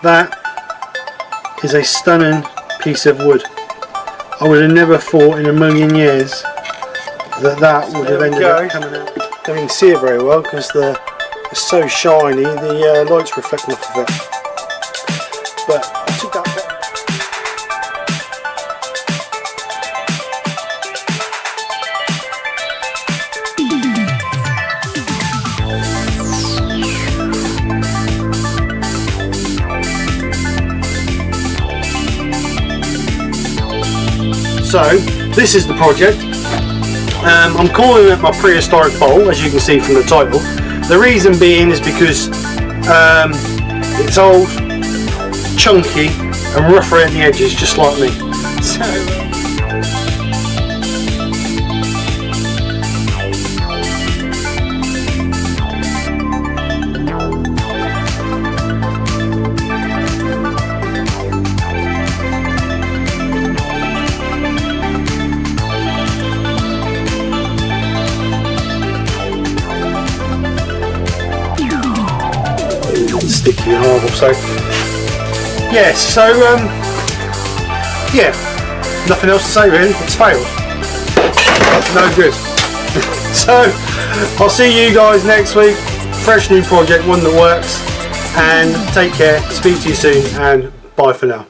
That is a stunning piece of wood. I would have never thought in a million years that would have ended up coming out. Don't even see it very well because it's so shiny, the light's reflecting off of it. But I took that bit. So this is the project. I'm calling it my prehistoric bowl, as you can see from the title. The reason being is because it's old, chunky and rough around the edges, just like me. So, sticky and horrible. So yes, so yeah, nothing else to say really. It's failed. No good. So I'll see you guys next week. Fresh new project, one that works. And take care. Speak to you soon, and bye for now.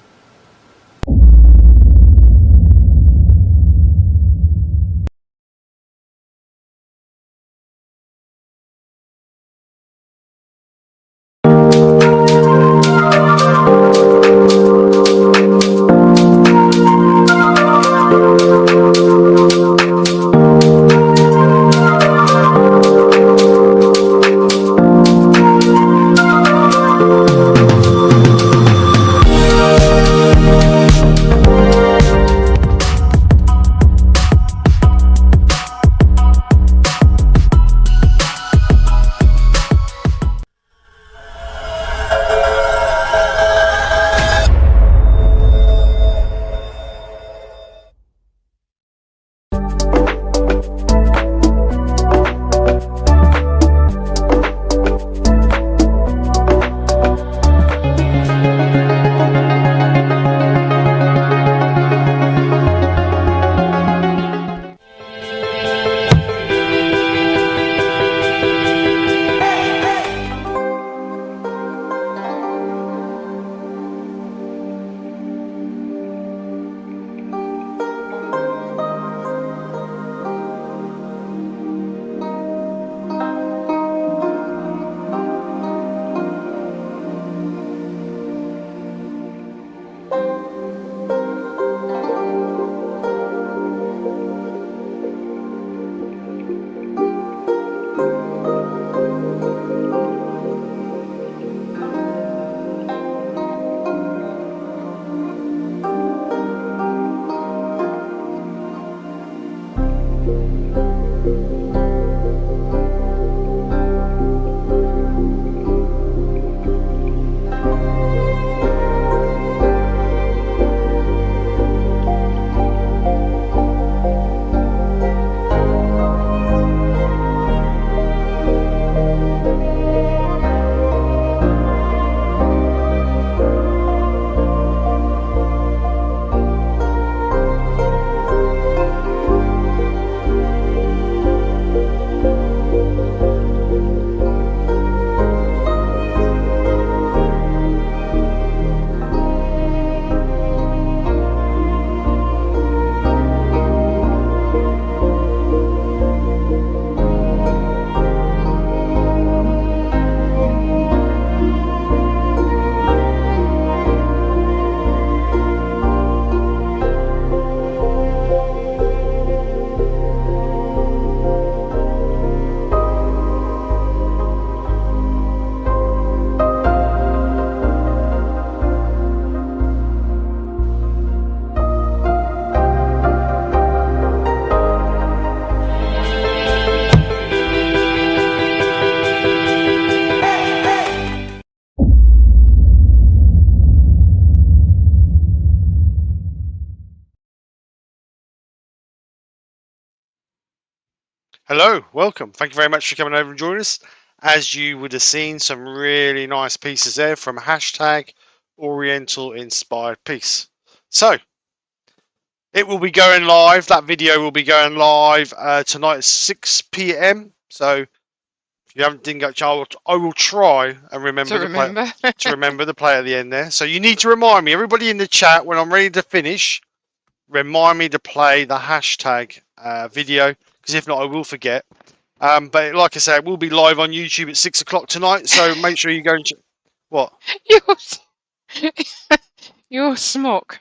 Hello, welcome. Thank you very much for coming over and joining us. As you would have seen, some really nice pieces there from hashtag Oriental inspired piece. So it will be going live. That video will be going live tonight at 6 p.m. So if you didn't get a chance, I will try and remember the play to remember the play at the end there. So you need to remind me, everybody in the chat, when I'm ready to finish, remind me to play the hashtag video, because if not, I will forget. But like I said, it will be live on YouTube at 6 o'clock tonight. So make sure you go and check. What? Your smock.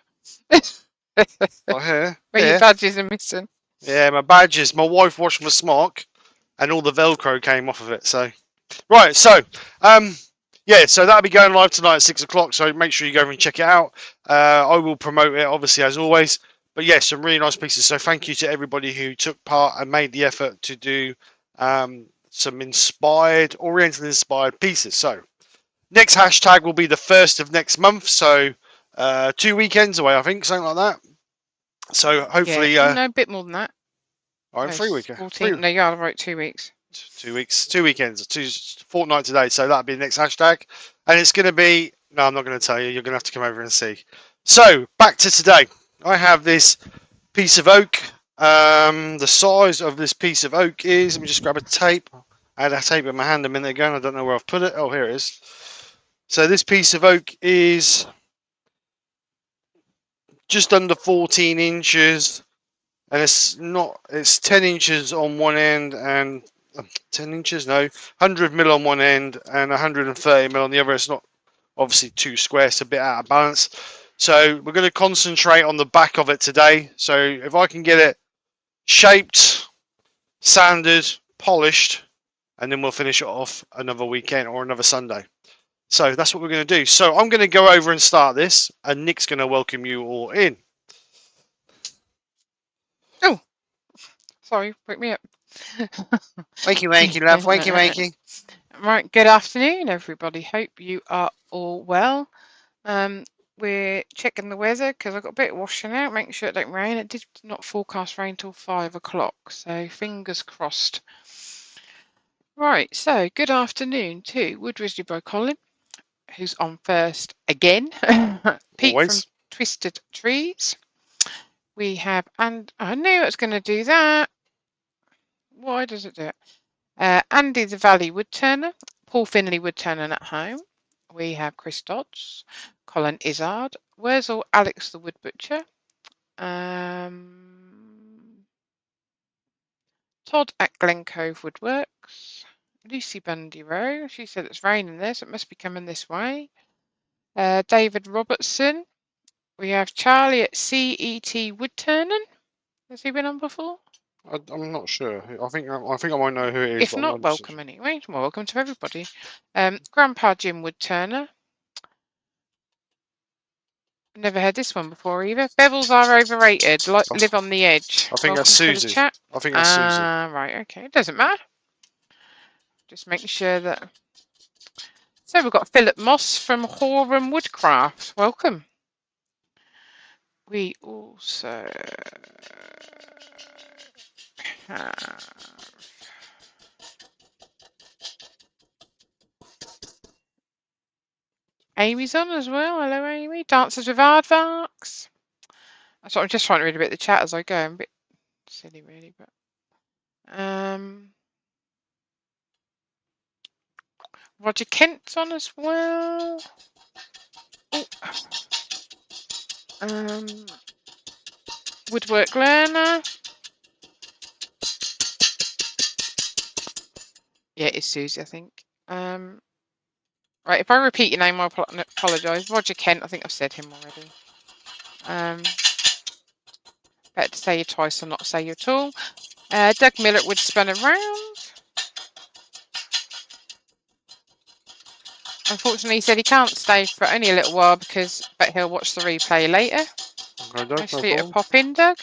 Oh, here. Where your badges are missing. Yeah, my badges. My wife washed my smock, and all the Velcro came off of it. So, right. So, yeah. So that'll be going live tonight at 6 o'clock. So make sure you go and check it out. I will promote it, obviously, as always. But yes, some really nice pieces. So thank you to everybody who took part and made the effort to do some inspired, Oriental inspired pieces. So next hashtag will be the 1st of next month. So 2 weekends away, I think, something like that. So hopefully, no, a bit more than that. No, 3 weekends. 14. No, you are right. 2 weeks. 2 weeks. 2 weekends. Fortnight today. So that'll be the next hashtag, and it's going to be. No, I'm not going to tell you. You're going to have to come over and see. So back to today. I have this piece of oak. The size of this piece of oak is. Let me just grab a tape. I had a tape in my hand a minute ago, and I don't know where I've put it. Oh, here it is. So this piece of oak is just under 14 inches, and it's 10 inches on one end and 10 inches, no, 100 mil on one end and 130 mil on the other. It's not obviously too square, it's a bit out of balance. So we're going to concentrate on the back of it today. So if I can get it shaped, sanded, polished, and then we'll finish it off another weekend or another Sunday. So that's what we're going to do. So I'm going to go over and start this, and Nick's going to welcome you all in. Oh, sorry, wake me up. Wakey, love. Wakey. Right, good afternoon, everybody. Hope you are all well. We're checking the weather because I've got a bit of washing out, making sure it don't rain. It did not forecast rain till 5 o'clock, so fingers crossed. Right, so good afternoon to Wood Risley by Colin, who's on first again. Pete Always. from Twisted Trees. We have, and I knew it was going to do that. Why does it do it? Andy the Valley Woodturner, Paul Finley Woodturning at home. We have Chris Dodds, Colin Izzard, Wurzel Alex the Wood Butcher, Todd at Glen Cove Woodworks, Lucy Bundy Rowe. She said it's raining there, so it must be coming this way. David Robertson. We have Charlie at CET Woodturning. Has he been on before? I'm not sure. I think I might know who it is. If not, welcome anyway. Well, welcome to everybody. Grandpa Jim Woodturner. Never heard this one before either. Bevels are overrated. Live on the edge. I think that's Susie. I think that's Susie. Right, okay. It doesn't matter. Just making sure that. So we've got Philip Moss from Horham Woodcraft. Welcome. We also have Amy's on as well. Hello, Amy. Dancers with Aardvarks. So I'm just trying to read a bit of the chat as I go. I'm a bit silly, really, but Roger Kent's on as well. Woodwork Learner. Yeah, it's Susie, I think. Right, if I repeat your name, I apologise. Roger Kent, I think I've said him already. Better to say you twice than not say you at all. Doug Miller would spin around. Unfortunately, he said he can't stay for only a little while but he'll watch the replay later. Okay, Doug, Nice for you to pop in, Doug.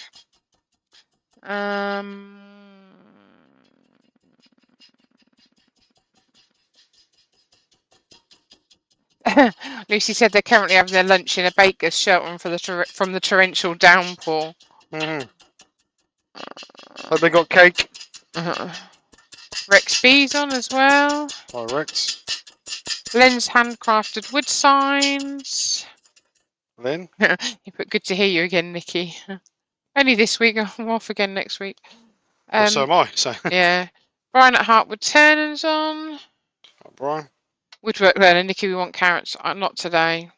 Lucy said they're currently having their lunch in a baker's sheltering from the torrential downpour. Have they got cake? Rex B's on as well. Hi, Rex. Len's handcrafted wood signs. Len? You put good to hear you again, Nikki. Only this week. I'm off again next week. Well, so am I. So, Yeah. Brian at Heart Woodturning's on. Brian. Woodwork Learner. Nikki, we want carrots. Not today.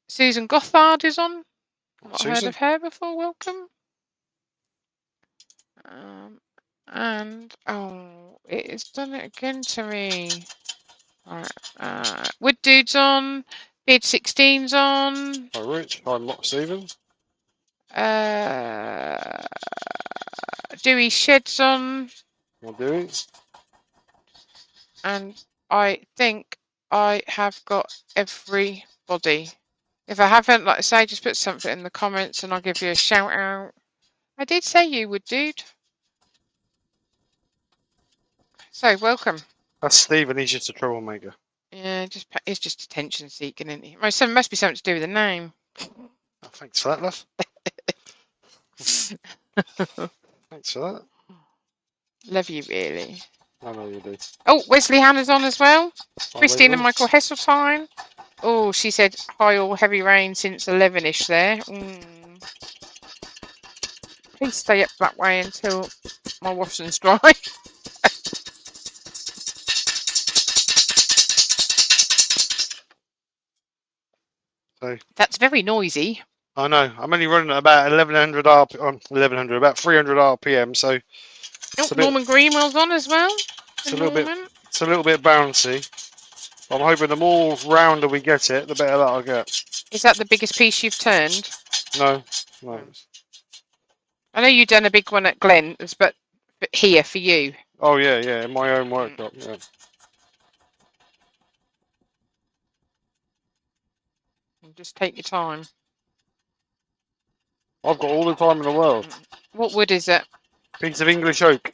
Susan Gothard is on. Not heard Susan. of her before. Welcome. And it's done it again to me. Alright. Wood Dude's on. Beard 16's on. Hi, Rich. Hi, Stephen. Dewey Shed's on. What Dewey? And I think I have got everybody. If I haven't, like I say, just put something in the comments and I'll give you a shout out. I did say you would, dude. So, welcome. That's Stephen. He's just a troublemaker. Yeah, he's just attention seeking, isn't he? Must be something to do with the name. Oh, thanks for that, love. Thanks for that. Love you, really. I know you do. Oh, Wesley Hannah's on as well. Hi, Christine and Wesley. Michael Hesseltine. Oh, she said hi all heavy rain since 11ish there. Please stay up that way until my washing's dry. So, that's very noisy. I know. I'm only running at about 1100 about 300 RPM. So, Norman Greenwell's on as well. It's a little bit bouncy. I'm hoping the more rounder we get it, the better that'll get. Is that the biggest piece you've turned? No. I know you've done a big one at Glenn's, but here for you. Oh yeah, in my own workshop. Yeah. Just take your time. I've got all the time in the world. What wood is it? Piece of English oak.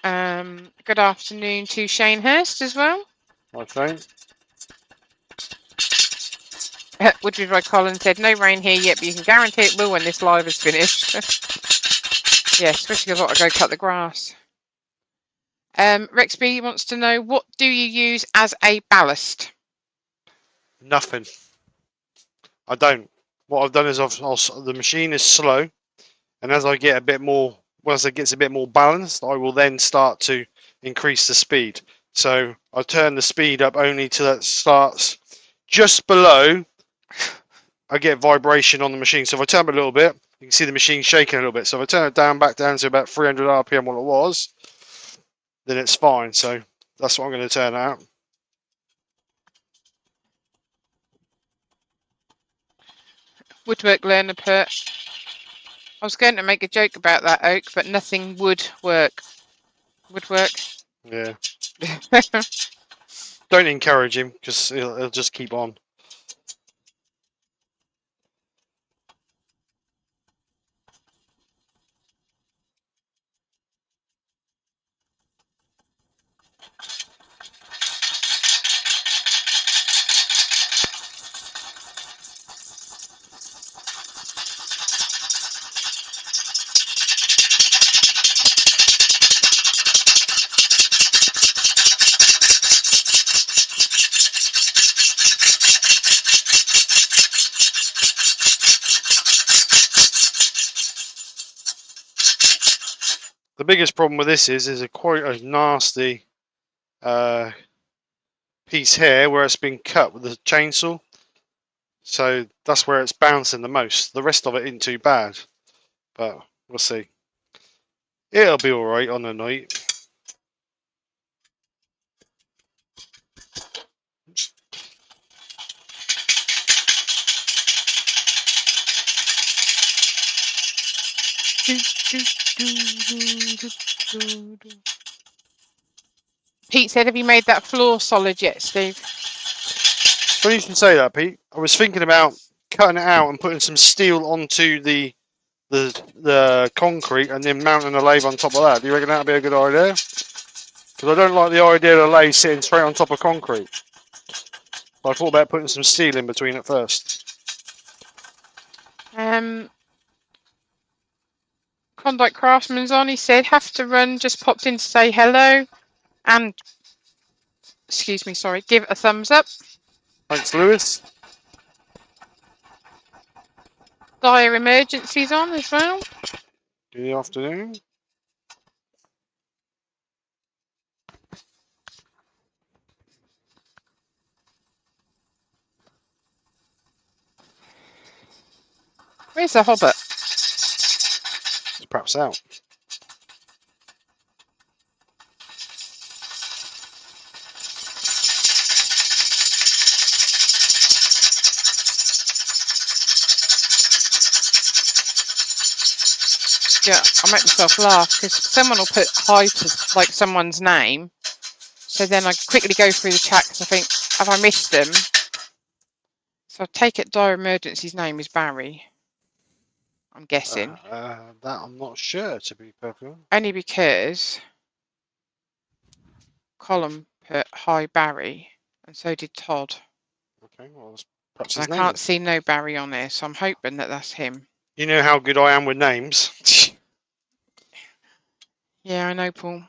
Good afternoon to Shane Hurst as well. Okay. Woodbridge by Colin said, no rain here yet, but you can guarantee it will when this live is finished. Yeah, especially because I've got to go cut the grass. Rexby wants to know, what do you use as a ballast? Nothing. I don't. What I've done is the machine is slow, and as I get a bit more, once it gets a bit more balanced, I will then start to increase the speed. So I turn the speed up only till it starts just below. I get vibration on the machine. So if I turn it a little bit, you can see the machine shaking a little bit. So if I turn it back down to about 300 RPM, what it was, then it's fine. So that's what I'm going to turn out. Woodwork Learner put, I was going to make a joke about that oak, but nothing would work. Woodwork. Yeah. Don't encourage him, because he'll just keep on. The biggest problem with this is quite a nasty piece here where it's been cut with the chainsaw. So that's where it's bouncing the most. The rest of it isn't too bad, but we'll see. It'll be alright on the night. Pete said, have you made that floor solid yet, Steve? Funny you should say that, Pete. I was thinking about cutting it out and putting some steel onto the concrete and then mounting a lathe on top of that. Do you reckon that'd be a good idea? Because I don't like the idea of the lathe sitting straight on top of concrete. I thought about putting some steel in between it first. Klondike Craftsman's on. He said, have to run, just popped in to say hello. And excuse me, sorry, give it a thumbs up. Thanks, Lewis. Dire emergencies on as well. Good afternoon. Where's the hobbit? It's perhaps out. Yeah, I make myself laugh because someone will put hi to like someone's name. So then I quickly go through the chat because I think, have I missed them? So I take it Dire Emergency's name is Barry. I'm guessing. That I'm not sure, to be perfectly honest. Only because Colin put hi Barry and so did Todd. Okay, well, that's perhaps And his I name. can't see no Barry on there, so I'm hoping that that's him. You know how good I am with names. Yeah, I know, Paul.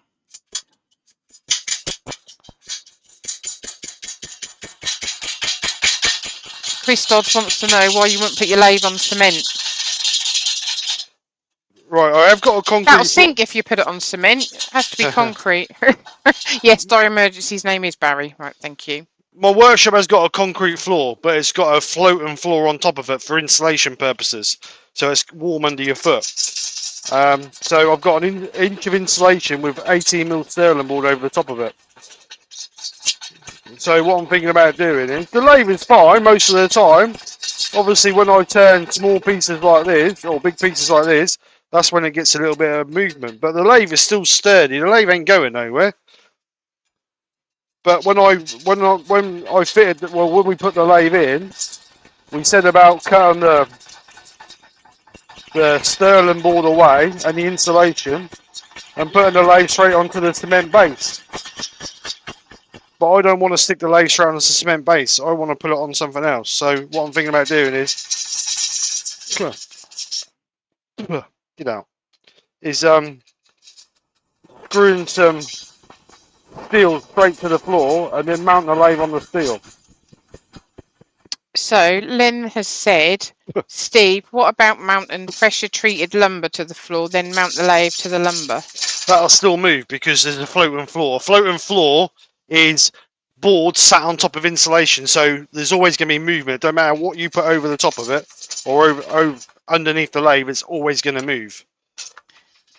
Chris Dodds wants to know why you wouldn't put your lathe on cement. Right, I have got a concrete. That'll sink if you put it on cement. It has to be concrete. Yes, Dire Emergency's name is Barry. Right, thank you. My workshop has got a concrete floor, but it's got a floating floor on top of it for insulation purposes, so it's warm under your foot. So I've got an inch of insulation with 18mm Sterling board over the top of it. So what I'm thinking about doing is, the lathe is fine most of the time. Obviously when I turn small pieces like this, or big pieces like this, that's when it gets a little bit of movement. But the lathe is still sturdy, the lathe ain't going nowhere. But when I fitted, well, when we put the lathe in, we said about cutting the Sterling board away and the insulation and putting the lathe straight onto the cement base. But I don't want to stick the lathe straight onto the cement base. I want to put it on something else. So what I'm thinking about doing is, get out, is screwing some steel straight to the floor and then mount the lathe on the steel. So Lynn has said, Steve, what about mounting pressure treated lumber to the floor, then mount the lathe to the lumber? That'll still move because there's a floating floor. A floating floor is board sat on top of insulation, so there's always going to be movement. Don't matter what you put over the top of it or over underneath the lathe, it's always going to move.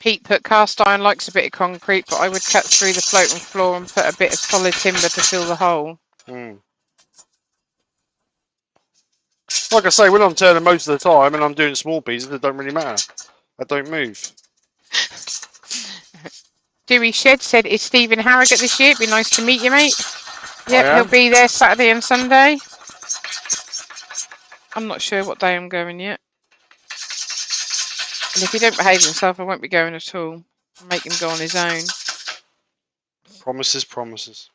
Pete put cast iron likes a bit of concrete, but I would cut through the floating floor and put a bit of solid timber to fill the hole. Like I say, when I'm turning most of the time and I'm doing small pieces, it don't really matter. I don't move. Dewey Shed said, is Stephen Harrogate this year? It'd be nice to meet you, mate. Yep, he'll be there Saturday and Sunday. I'm not sure what day I'm going yet. And if he don't behave himself, I won't be going at all. I'll make him go on his own. Promises, promises.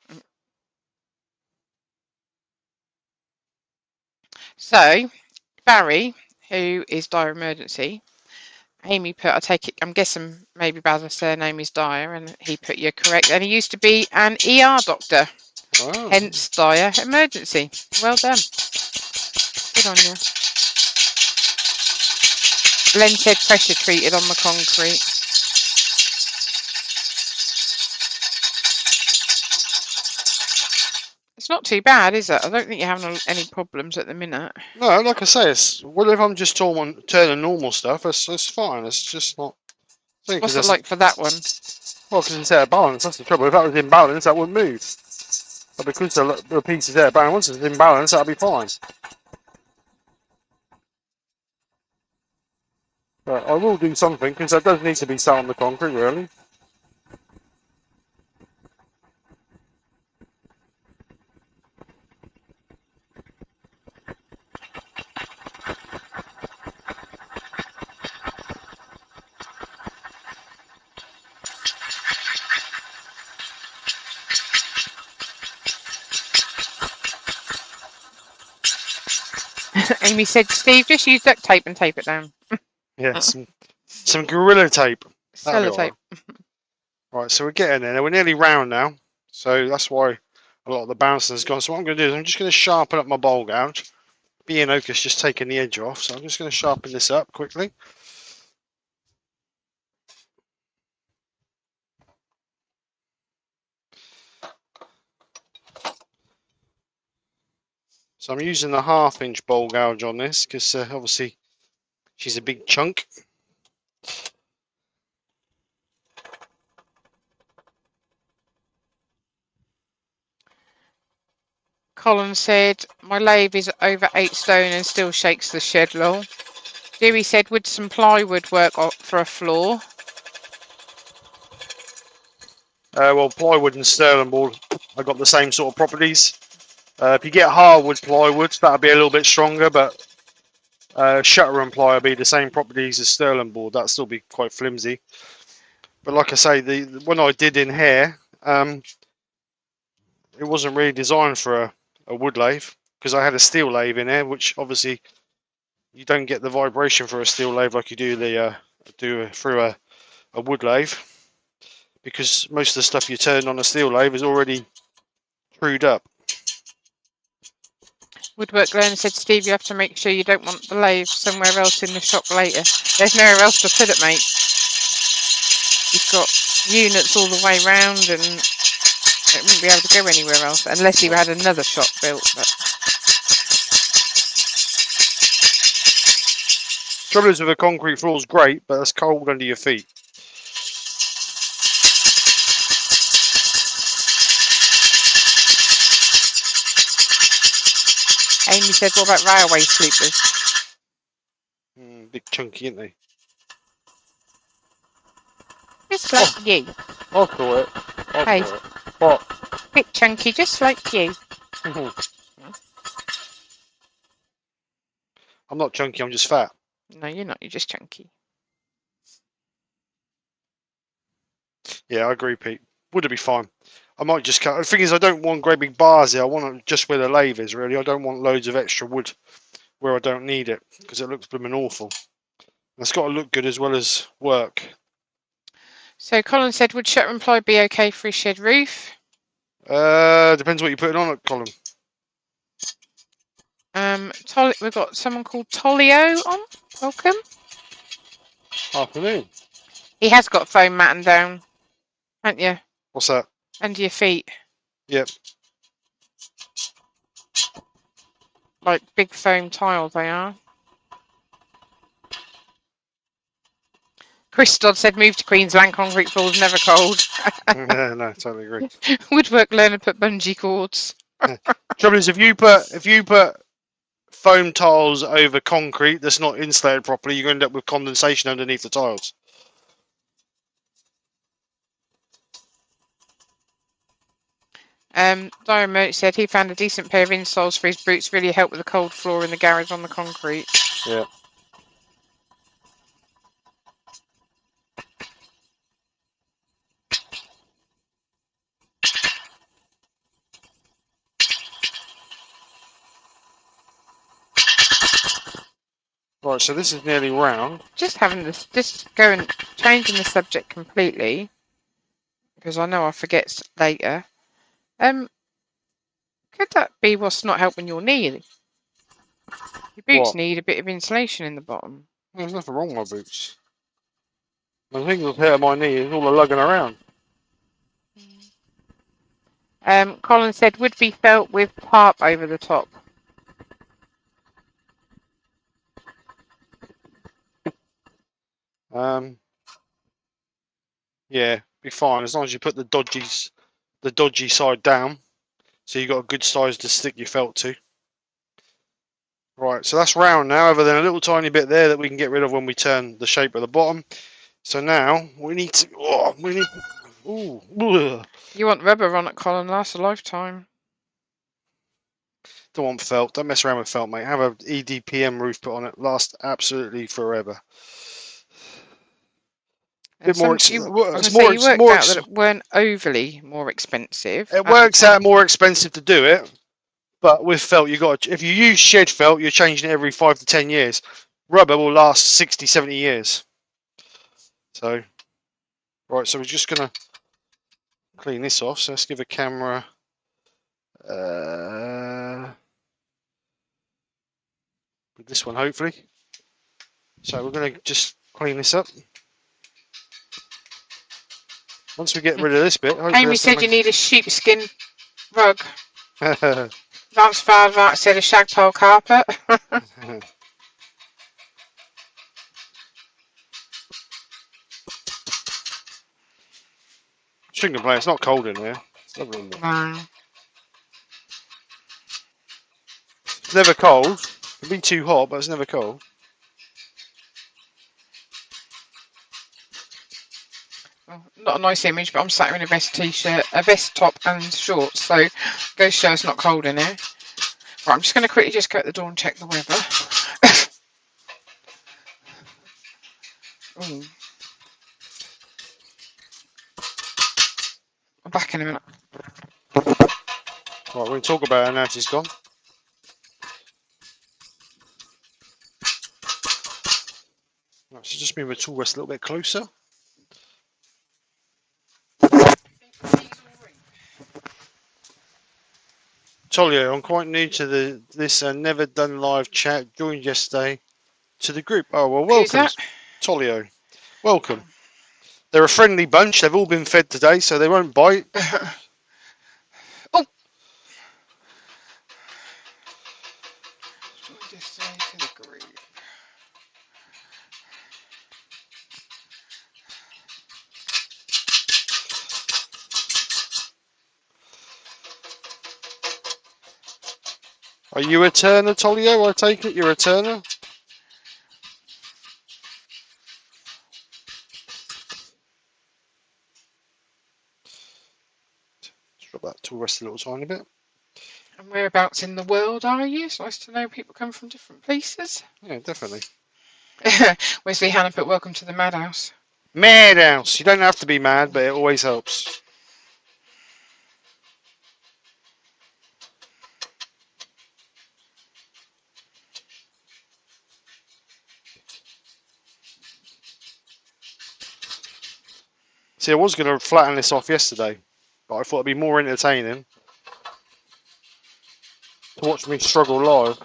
So, Barry, who is Dire Emergency, Amy put, I take it, I'm guessing maybe Baz's surname is Dyer, and he put you're correct. And he used to be an ER doctor, hence Dire Emergency. Well done. Good on you. Len said pressure treated on the concrete. It's not too bad, is it? I don't think you're having any problems at the minute. No, like I say, it's, well, if I'm just turning normal stuff, it's fine. It's just not. What's it like for that one? Well, because it's out of balance, that's the trouble. If that was in balance, that wouldn't move. But because the piece is out of balance, once it's in balance, that'll be fine. But I will do something, because that does need to be sat on the concrete, really. Amy said, Steve, just use duct tape and tape it down. Yeah, some Gorilla Tape. Sellotape. Right, so we're getting there. We're nearly round now. So that's why a lot of the bouncing has gone. So what I'm going to do is I'm just going to sharpen up my bowl gouge. B&Ochre's just taken the edge off, so I'm just going to sharpen this up quickly. So I'm using the 1/2 inch bowl gouge on this because obviously she's a big chunk. Colin said, my lathe is over 8 stone and still shakes the shed, lol. Dewey said, would some plywood work for a floor? Well, plywood and sterling board have got the same sort of properties. If you get hardwood plywood, that'll be a little bit stronger, but shutter and ply will be the same properties as sterling board. That'll still be quite flimsy. But like I say, the one I did in here, it wasn't really designed for a wood lathe because I had a steel lathe in there, which obviously you don't get the vibration for a steel lathe like you do through a wood lathe, because most of the stuff you turn on a steel lathe is already screwed up. Woodwork Learner said, Steve, you have to make sure you don't want the lathe somewhere else in the shop later. There's nowhere else to put it, mate. You've got units all the way round and it wouldn't be able to go anywhere else unless you had another shop built. But Trouble is with a concrete floor is great, but it's cold under your feet. Amy said, what about railway sleepers? Big chunky, aren't they? Just like you. I'll throw it. Hey. What? Bit chunky, just like you. I'm not chunky, I'm just fat. No, you're not. You're just chunky. Yeah, I agree, Pete. Would it be fine? I might just cut. The thing is, I don't want great big bars here. I want it just where the lathe is, really. I don't want loads of extra wood where I don't need it, because it looks blooming awful. And it's got to look good as well as work. So Colin said, would shutter and ply be okay for his shed roof? Depends what you're putting on it, Colin. We've got someone called Tolio on. Welcome. Afternoon. He has got foam matting down, haven't you? What's that? Under your feet. Yep. Like big foam tiles they are. Chris Dodd said, move to Queensland, concrete floors never cold. No, totally agree. Woodwork Learner put bungee cords. Trouble is, if you put foam tiles over concrete that's not insulated properly, you're going to end up with condensation underneath the tiles. Diremote said he found a decent pair of insoles for his boots, really helped with the cold floor in the garage on the concrete. Yeah. Right, so this is nearly round. Just changing the subject completely, because I know I'll forget later. Could that be what's not helping your knee? Your boots need a bit of insulation in the bottom. There's nothing wrong with my boots. The thing that's hurting my knee is all the lugging around. Colin said, would be felt with tarp over the top. Yeah, be fine as long as you put the dodgy side down, so you got a good size to stick your felt to. Right, so that's round now, other than a little tiny bit there that we can get rid of when we turn the shape of the bottom. So now we need to. You want rubber on it, Colin? Lasts a lifetime. Don't want felt. Don't mess around with felt, mate. Have a EDPM roof put on it. Lasts absolutely forever. You worked out that it weren't overly more expensive. It works out more expensive to do it, but with felt, if you use shed felt, you're changing it every 5 to 10 years. Rubber will last 60, 70 years. So, right, so we're just gonna clean this off. So let's give a camera With this one, hopefully. So we're going to just clean this up. Once we get rid of this bit, hopefully. Amy said you need a sheepskin rug. Lance Fardvark said a shagpole carpet. Shouldn't complain, it's not cold in here. It's lovely in there. No. It's never cold. It can be too hot, but it's never cold. Well, not a nice image, but I'm sat in a vest t-shirt, a vest top and shorts, so goes to show it's not cold in here. Right, I'm just going to quickly just go at the door and check the weather. Ooh. I'm back in a minute. Right, we're going to talk about her now she's gone. Right, so just move the tool rest a little bit closer. Tolio, I'm quite new to this never done live chat. Joined yesterday to the group. Oh well, Who's welcome, that? Tolio. Welcome. They're a friendly bunch. They've all been fed today, so they won't bite. Oh. Just say to the group. Are you a turner, Tolio? I take it you're a turner. Just drop that tool rest a little tiny bit. And whereabouts in the world are you? It's nice to know people come from different places. Yeah, definitely. Wesley Hannah put welcome to the madhouse. Madhouse. You don't have to be mad, but it always helps. See, I was going to flatten this off yesterday, but I thought it'd be more entertaining to watch me struggle live.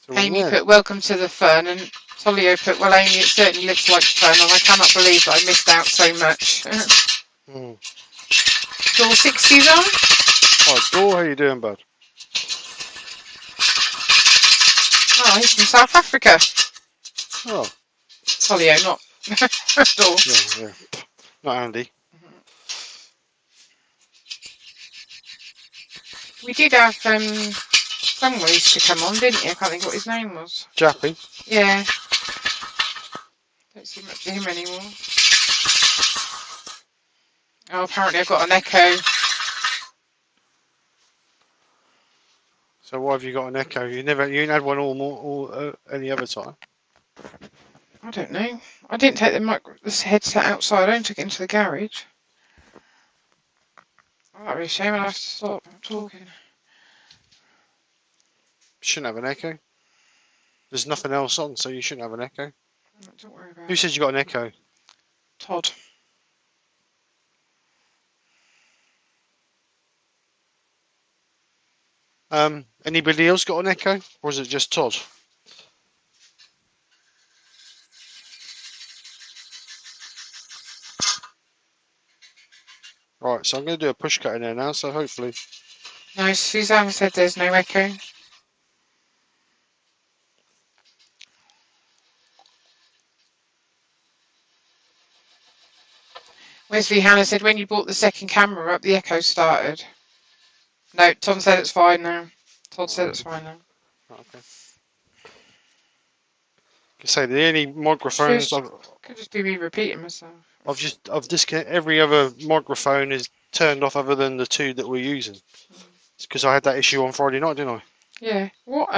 So, Amy yeah. put welcome to the fun, and Tolio put, well, Amy, it certainly looks like fun, and I cannot believe that I missed out so much. Door 60's on. Oh, Dor, how you doing, bud? Oh, he's from South Africa. Oh. Tolio, not Door. Yeah, yeah. Not Andy. We did have someone used to come on, didn't you? I can't think what his name was. Jappy. Yeah. Don't see much of him anymore. Oh, apparently I've got an echo. So why have you got an echo? You ain't had one all any other time. I don't know. I didn't take this headset outside. I only took it into the garage. Oh, that'd be a shame. I'll have to stop talking. Shouldn't have an echo. There's nothing else on, so you shouldn't have an echo. Don't worry about it. Who said you got an echo? Todd. Anybody else got an echo? Or is it just Todd? Right, so I'm going to do a push cut in there now, so hopefully... No, Suzanne said there's no echo. Wesley Hannah said, when you bought the second camera up, the echo started. No, Tom said it's fine now. Todd said it's fine now. Okay. Say the only microphones Could just be me repeating myself. I've disconnected. Every other microphone is turned off other than the two that we're using. It's because I had that issue on Friday night, didn't I? Yeah. What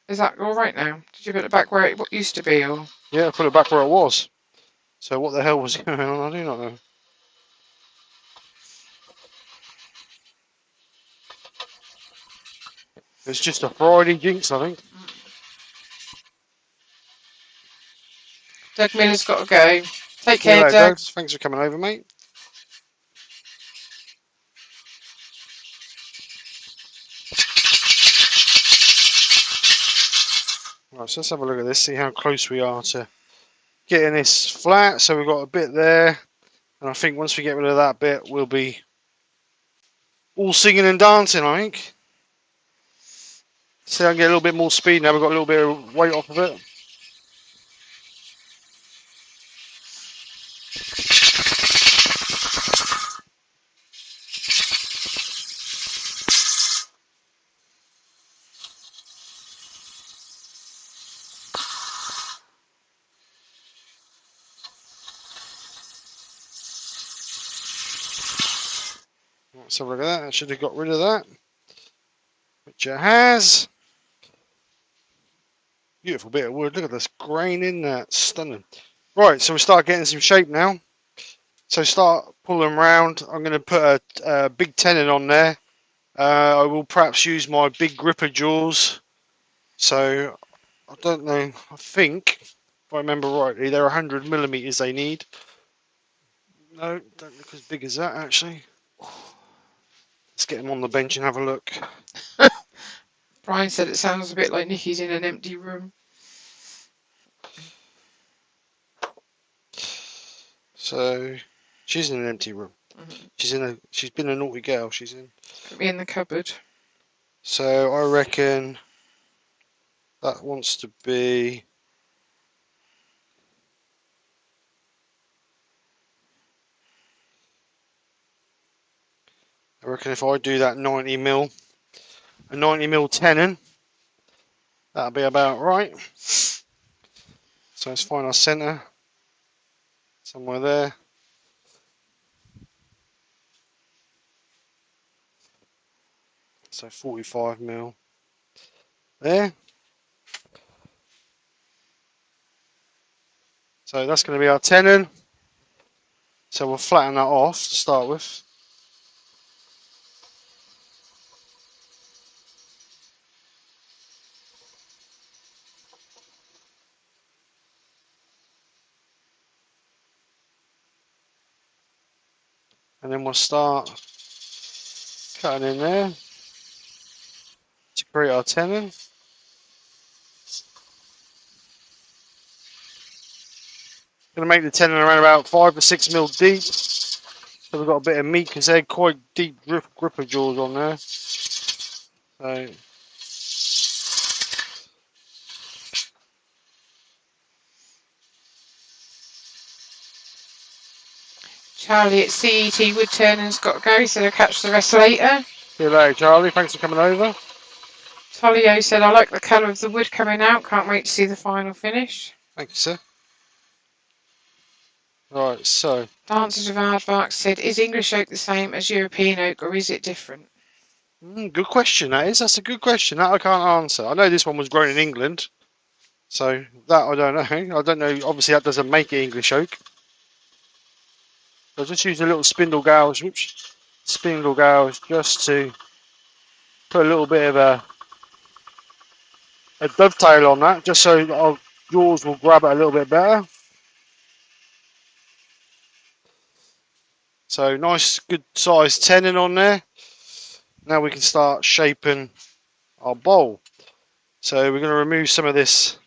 is that all right now? Did you put it back where it used to be, or? Yeah, I put it back where it was. So what the hell was going on? I do not know. It's just a Friday jinx, I think. Doug Miller's got to go. Take care, Doug. Thanks for coming over, mate. Right, so let's have a look at this, see how close we are to getting this flat. So we've got a bit there, and I think once we get rid of that bit, we'll be all singing and dancing, I think. See, I can get a little bit more speed now. We've got a little bit of weight off of it. Let's have a look at that. I should have got rid of that, which it has. Beautiful bit of wood. Look at this grain in that. Stunning. Right, so we start getting some shape now. So start pulling around. I'm going to put a big tenon on there. I will perhaps use my big gripper jaws. So I don't know. I think, if I remember rightly, they're 100 millimeters they need. No, don't look as big as that actually. Let's get them on the bench and have a look. Brian said it sounds a bit like Nikki's in an empty room. So she's in an empty room. She's been a naughty girl. She's in. Put me in the cupboard. So I reckon that wants to be. I reckon if I do that 90mm, a 90mm tenon, that'll be about right. So let's find our centre somewhere there. So 45mm there. So that's going to be our tenon. So we'll flatten that off to start with. And then we'll start cutting in there to create our tenon. Going to make the tenon around about 5 or 6mm deep. So we've got a bit of meat because they're quite deep gripper jaws on there. So Charlie at CET Woodturning's got to go, so they'll catch the rest later. see you later, Charlie. Thanks for coming over. Tolio said, I like the colour of the wood coming out. Can't wait to see the final finish. Thank you, sir. Right, so. Dancers with Aardvark said, is English oak the same as European oak, or is it different? Good question, that is. That's a good question. That I can't answer. I know this one was grown in England. So, that I don't know. I don't know. Obviously, that doesn't make it English oak. I'll just use a little spindle gouge. Oops. Spindle gouge just to put a little bit of a dovetail on that, just so our jaws will grab it a little bit better. So nice, good sized tenon on there. Now we can start shaping our bowl. So we're going to remove some of this.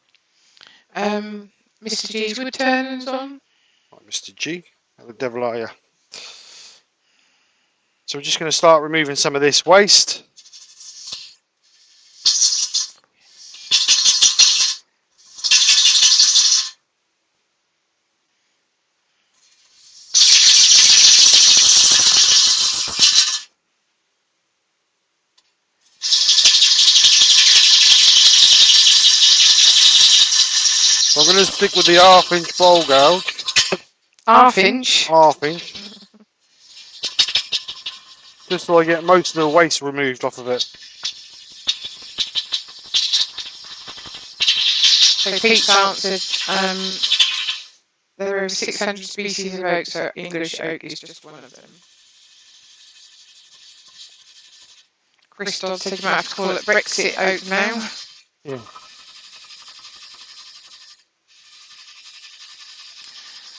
Mr. G's Woodturning's on. Right, Mr. G, how the devil are you? So we're just going to start removing some of this waste. going to stick with the half-inch bowl gouge. Half-inch. Half-inch. Just so I get most of the waste removed off of it. So Pete's answered, there are 600 species of oak, so English oak is just one of them. Chris Dodd said you might have to call it Brexit oak now. Yeah.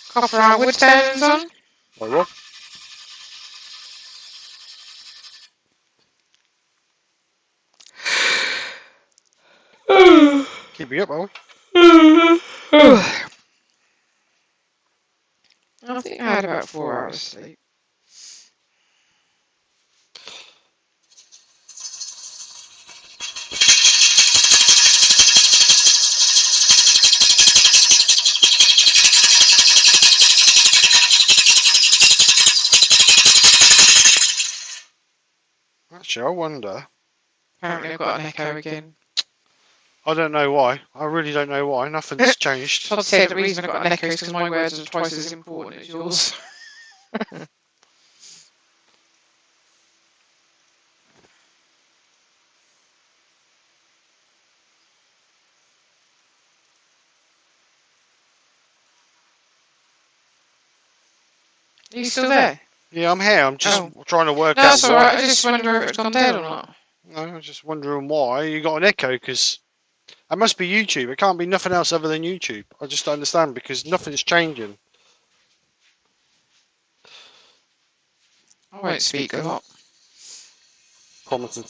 Copper our wood turnings on. I will. Keep you up, are we? I think I had about 4 hours sleep. Actually, I wonder. Apparently I've got an echo again. I don't know why. I really don't know why. Nothing's changed. Todd said the reason I've got an echo is because my words are twice as important as yours. Are you still there? Yeah, I'm here. I'm just trying to work No, out that's why. alright. I just wonder if it's gone dead or not. No, I'm just wondering why you got an echo, because it must be YouTube. It can't be nothing else other than YouTube. I just don't understand, because nothing's changing. I won't speak a lot. Promising.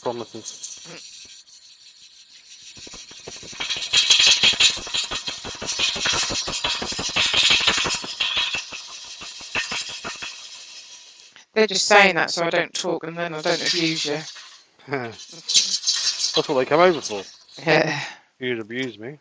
They're just saying that so I don't talk and then I don't abuse you. That's what they come over for. Yeah. You'd abuse me.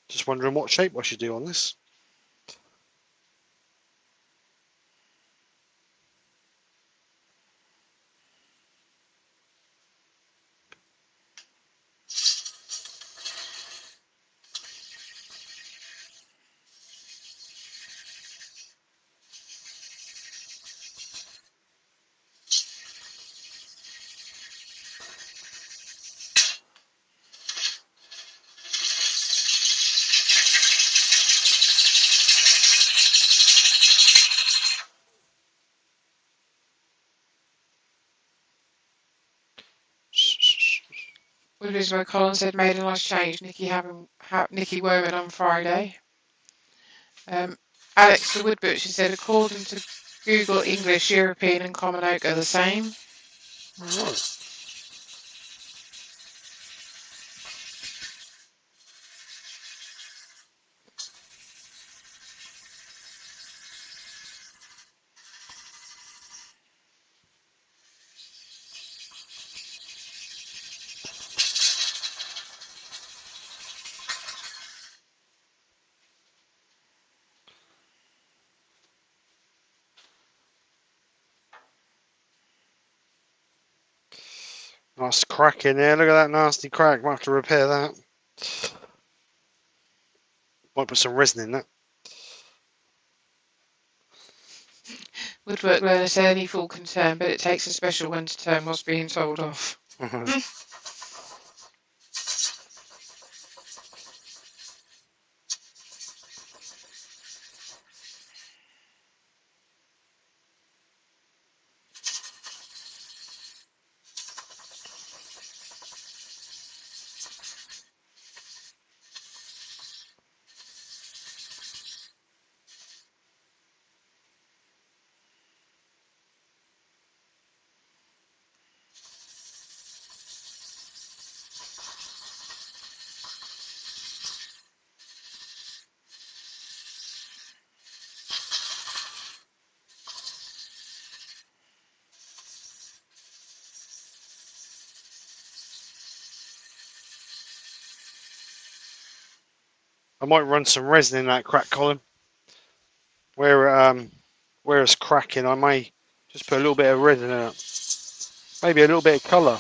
Just wondering what shape I should do on this. Woodley's where Colin said made a nice change. Nikki wore it on Friday. Alex the Wood Butcher said according to Google, English, European and Common Oak are the same. Right. Nice crack in there. Look at that nasty crack. Might have to repair that. Might put some resin in that. Woodwork learner said any full can turn, but it takes a special one to turn what's being told off. I might run some resin in that crack column. Where it's cracking, I may just put a little bit of resin in it. Maybe a little bit of colour.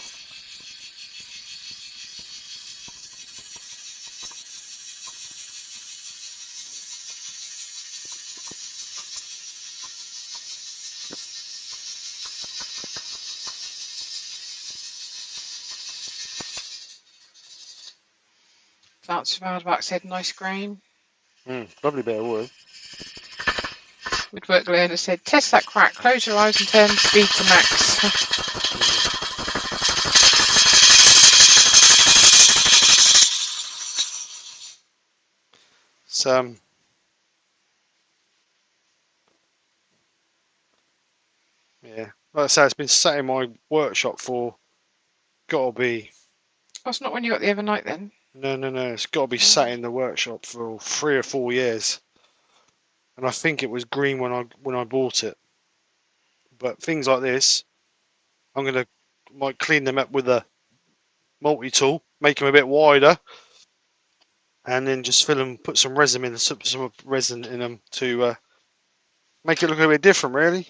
That's Hardback said nice grain. Lovely bit of wood. Woodwork Learner said test that crack, close your eyes and turn speed to max. Yeah, like I say, it's been sat in my workshop for gotta be. That's not when you got the overnight then. No, it's got to be sat in the workshop for 3 or 4 years, and I think it was green when I bought it. But things like this, I'm gonna might clean them up with a multi-tool, make them a bit wider, and then just fill them, put some resin in, some resin in them to make it look a bit different, really.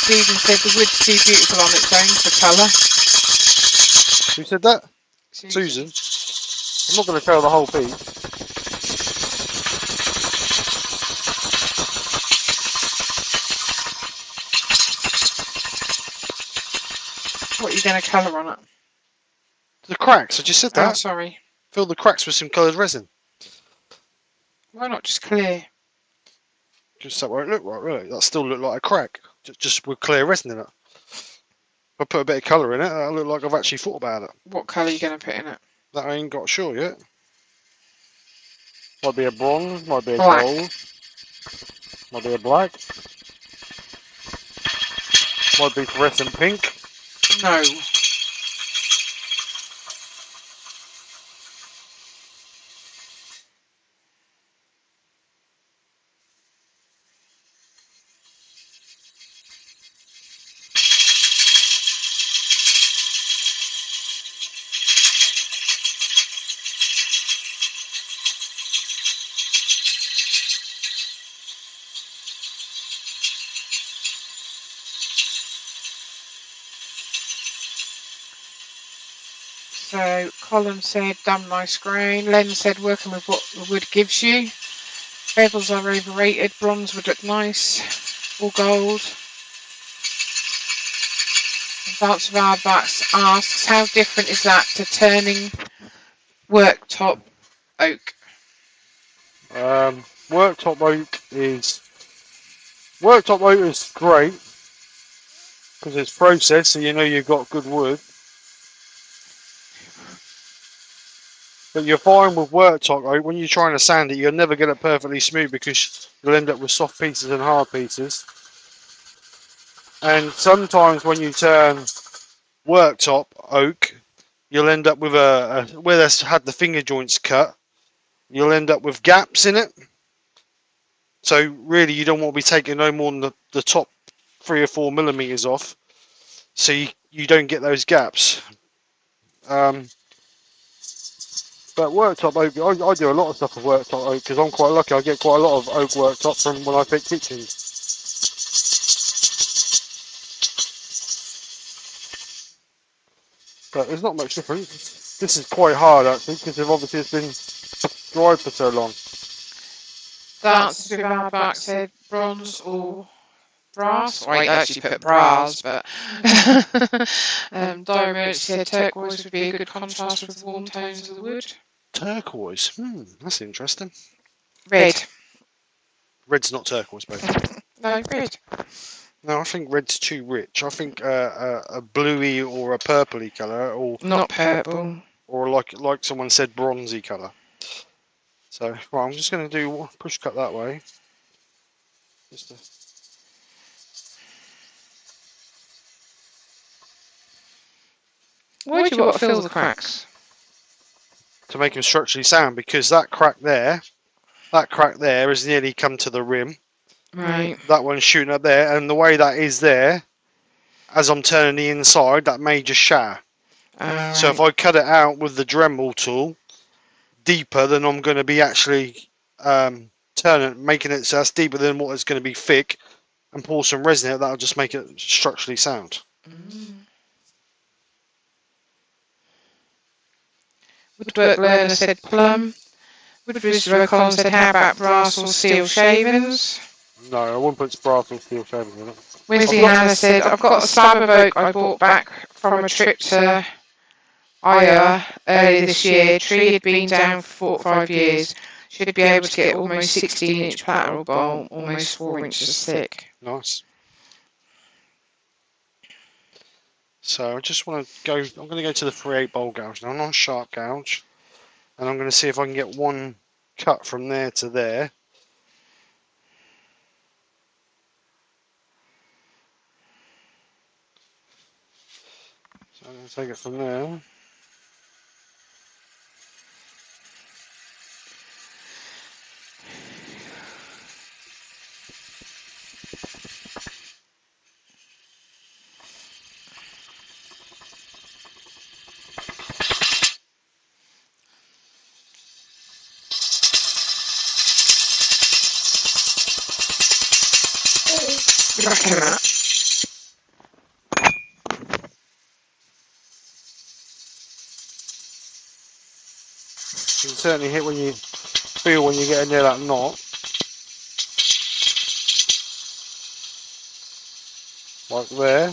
Stephen said the wood's too beautiful on its own for colour. Who said that? Susan. I'm not going to tell the whole piece. What are you going to colour on it? The cracks, I just said that. Oh, sorry. Fill the cracks with some coloured resin. Why not just clear? Just that won't look right, really. That still look like a crack, just with clear resin in it. If I put a bit of colour in it, that'll look like I've actually thought about it. What colour are you going to put in it? That I ain't got sure yet. Might be a bronze, might be a Black. gold, might be a black, might be fluorescent pink. No. So Colin said damn nice grain. Len said working with what the wood gives you. Bevels are overrated. Bronze would look nice. Or gold. Bounce of Hardbacks asks how different is that to turning worktop oak? Worktop oak is great because it's processed, so you know you've got good wood. But you're fine with worktop oak when you're trying to sand it, you'll never get it perfectly smooth because you'll end up with soft pieces and hard pieces. And sometimes when you turn worktop oak, you'll end up with where that's had the finger joints cut, you'll end up with gaps in it. So really you don't want to be taking no more than the top 3 or 4 millimeters off, so you don't get those gaps. But worktop oak, I do a lot of stuff with worktop oak because I'm quite lucky. I get quite a lot of oak worktop from when I fit kitchens. But there's not much difference. This is quite hard actually because obviously it's been dried for so long. That's with Hardback said bronze or brass. I actually put brass, but Diamond said turquoise would be a good contrast with the warm tones of the wood. Turquoise, that's interesting. Red. Red's not turquoise, baby. No, red. No, I think red's too rich. I think a bluey or a purpley colour, or not purple, or like someone said, bronzy colour. So, right, I'm just going to do push cut that way. Why do you want to fill the cracks? To make them structurally sound, because that crack there has nearly come to the rim. Right. That one's shooting up there, and the way that is there, as I'm turning the inside, that may just shatter. So if I cut it out with the Dremel tool deeper, then I'm going to be actually making it so that's deeper than what is going to be thick, and pour some resin in it. That'll just make it structurally sound. Woodwork Learner said plum. Wood Visitor Colin said, how about brass or steel shavings? No, I wouldn't put brass or steel shavings in it. Wesley Hannah said, I've got a slab of oak I bought back from a trip to Iowa earlier this year. Tree had been down for 4 or 5 years. Should be able to get almost 16-inch platter bowl, almost 4 inches thick. Nice. So I just want to go, I'm going to go to the 3/8 bowl gouge now, not a sharp gouge. And I'm going to see if I can get one cut from there to there. So I'm going to take it from there. You can certainly hit when you feel when you get near that knot. Like there.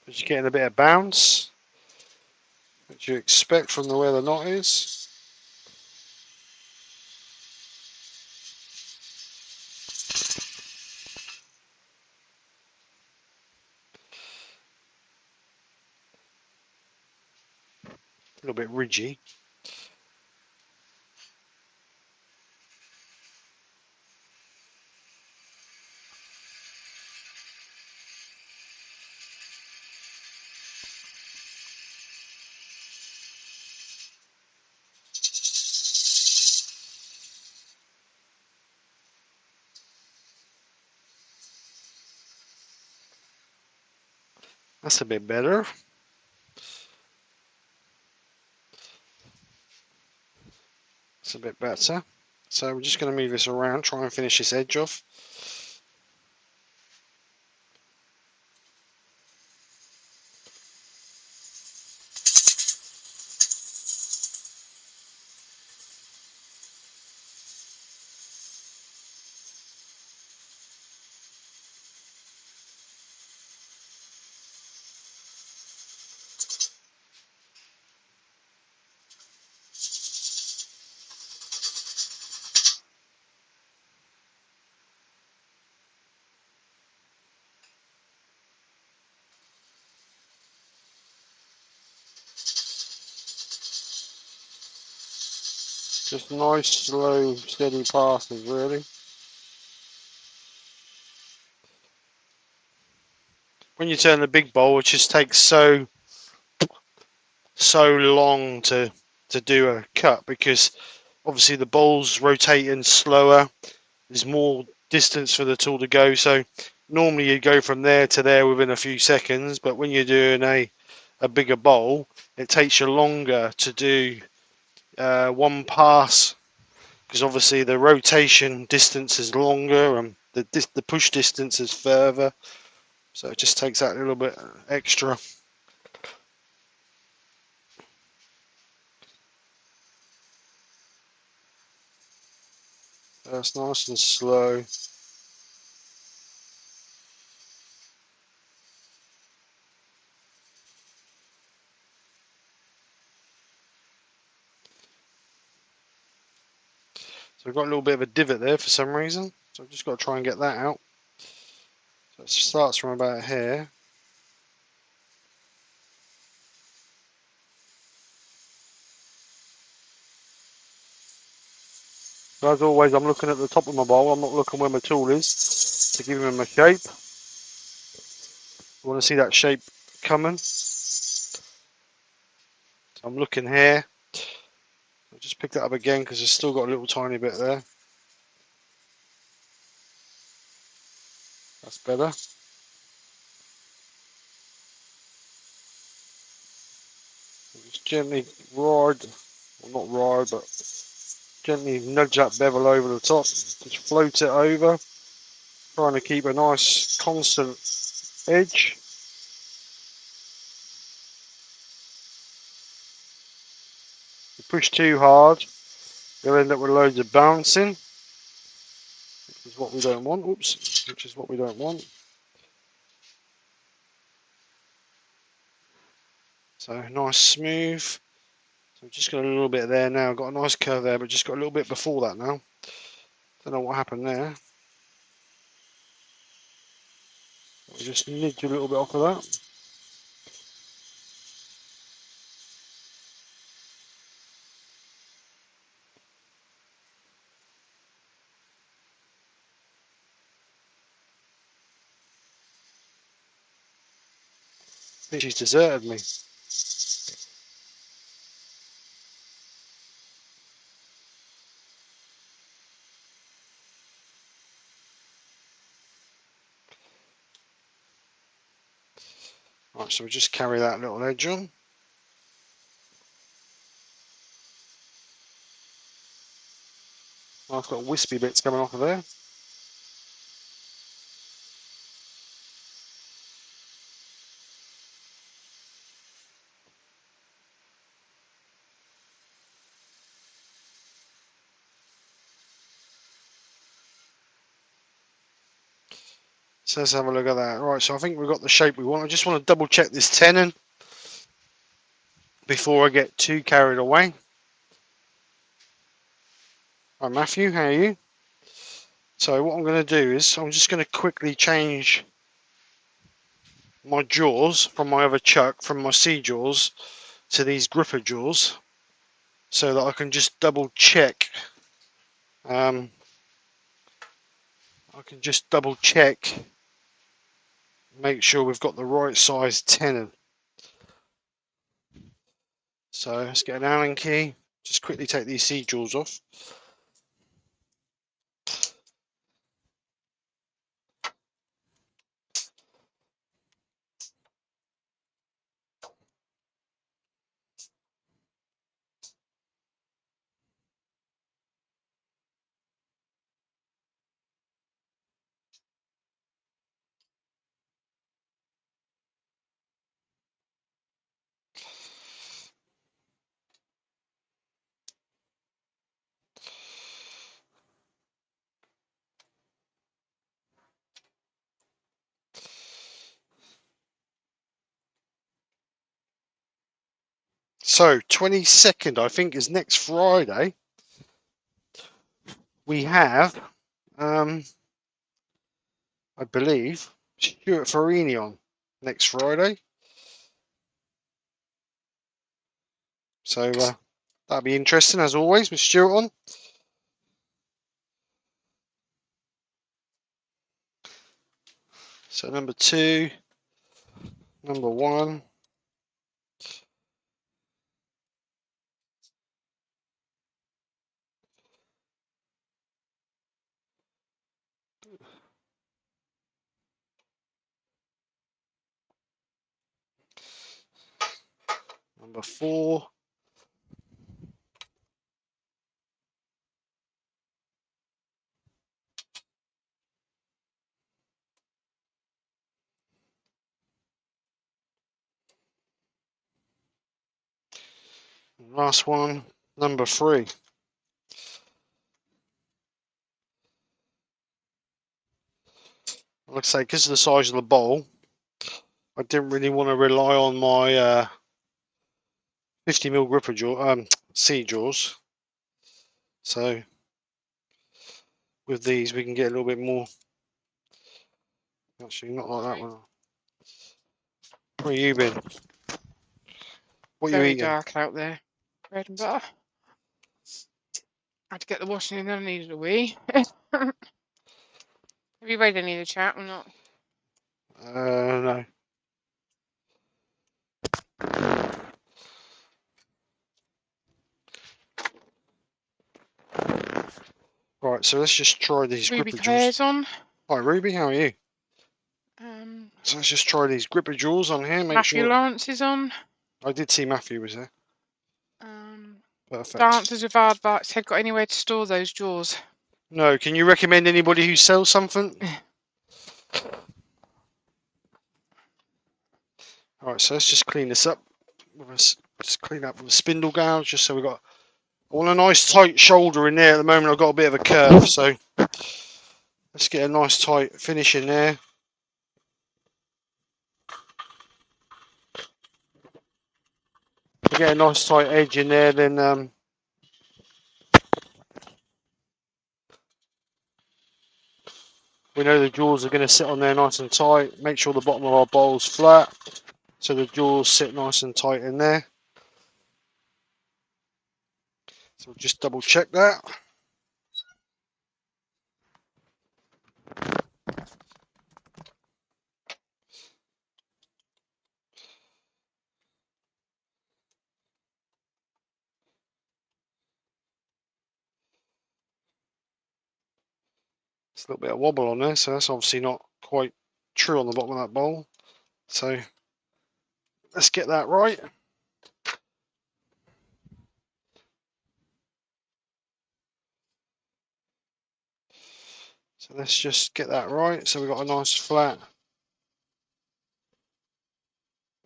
But you're getting a bit of bounce, which you expect from where the knot is. A little bit ridgy. That's a bit better. It's a bit better. So we're just going to move this around, try and finish this edge off. Just nice, slow, steady passes, really. When you turn the big bowl, it just takes so long to do a cut, because obviously the bowl's rotating slower. There's more distance for the tool to go. So normally you go from there to there within a few seconds, but when you're doing a bigger bowl, it takes you longer to do one pass, because obviously the rotation distance is longer and the push distance is further, so it just takes that little bit extra. That's nice and slow. So I've got a little bit of a divot there for some reason, so I've just got to try and get that out. So it starts from about here. So as always, I'm looking at the top of my bowl, I'm not looking where my tool is to give him a shape. I want to see that shape coming. So I'm looking here. I'll just pick that up again because it's still got a little tiny bit there. That's better. Just gently ride, well not ride, but gently nudge that bevel over the top. Just float it over, trying to keep a nice constant edge. If you push too hard, you'll end up with loads of bouncing, which is what we don't want. Oops, which is what we don't want. So nice smooth. So I've just got a little bit there now. Got a nice curve there, but just got a little bit before that now. Don't know what happened there. I'll just nudge a little bit off of that. I think she's deserted me. Right, so we'll just carry that little edge on. I've got wispy bits coming off of there. So let's have a look at that. Right, so I think we've got the shape we want. I just want to double check this tenon before I get too carried away. Hi Matthew, how are you? So what I'm going to do is I'm just going to quickly change my jaws from my other chuck, from my C jaws to these gripper jaws, so that I can just double check. I can just double check, make sure we've got the right size tenon. So let's get an Allen key. Just quickly take these C jaws off. So 22nd, I think, is next Friday. We have, I believe, Stuart Farini on next Friday. So that'll be interesting as always with Stuart on. So number 2, number 1. Number 4. And last one, number 3. Like I say, because of the size of the bowl, I didn't really want to rely on my 50mm gripper jaw, C jaws. So with these, we can get a little bit more. Actually, not like that one. Where you been? What are you Very eating? dark out there. Bread and butter. I had to get the washing in, then I needed a wee. Have you read any of the chat or not? No. Right, so let's just try these Ruby gripper jaws. Claire's on. Hi Ruby, how are you? Um, So let's just try these gripper jaws on here. Make Matthew sure. Lawrence is on. I did see Matthew was there. Perfect. Dancers with aardvarks head got anywhere to store those jaws? No, can you recommend anybody who sells something? Alright, so let's just clean this up. Just clean up with the spindle gouge, just so we've got. I want a nice tight shoulder in there. At the moment I've got a bit of a curve, so let's get a nice tight finish in there. If we get a nice tight edge in there, then we know the jaws are going to sit on there nice and tight. Make sure the bottom of our bowl's flat, so the jaws sit nice and tight in there. So we'll just double check that. It's a little bit of wobble on there, so that's obviously not quite true on the bottom of that bowl. So let's get that right. So let's just get that right. So we've got a nice flat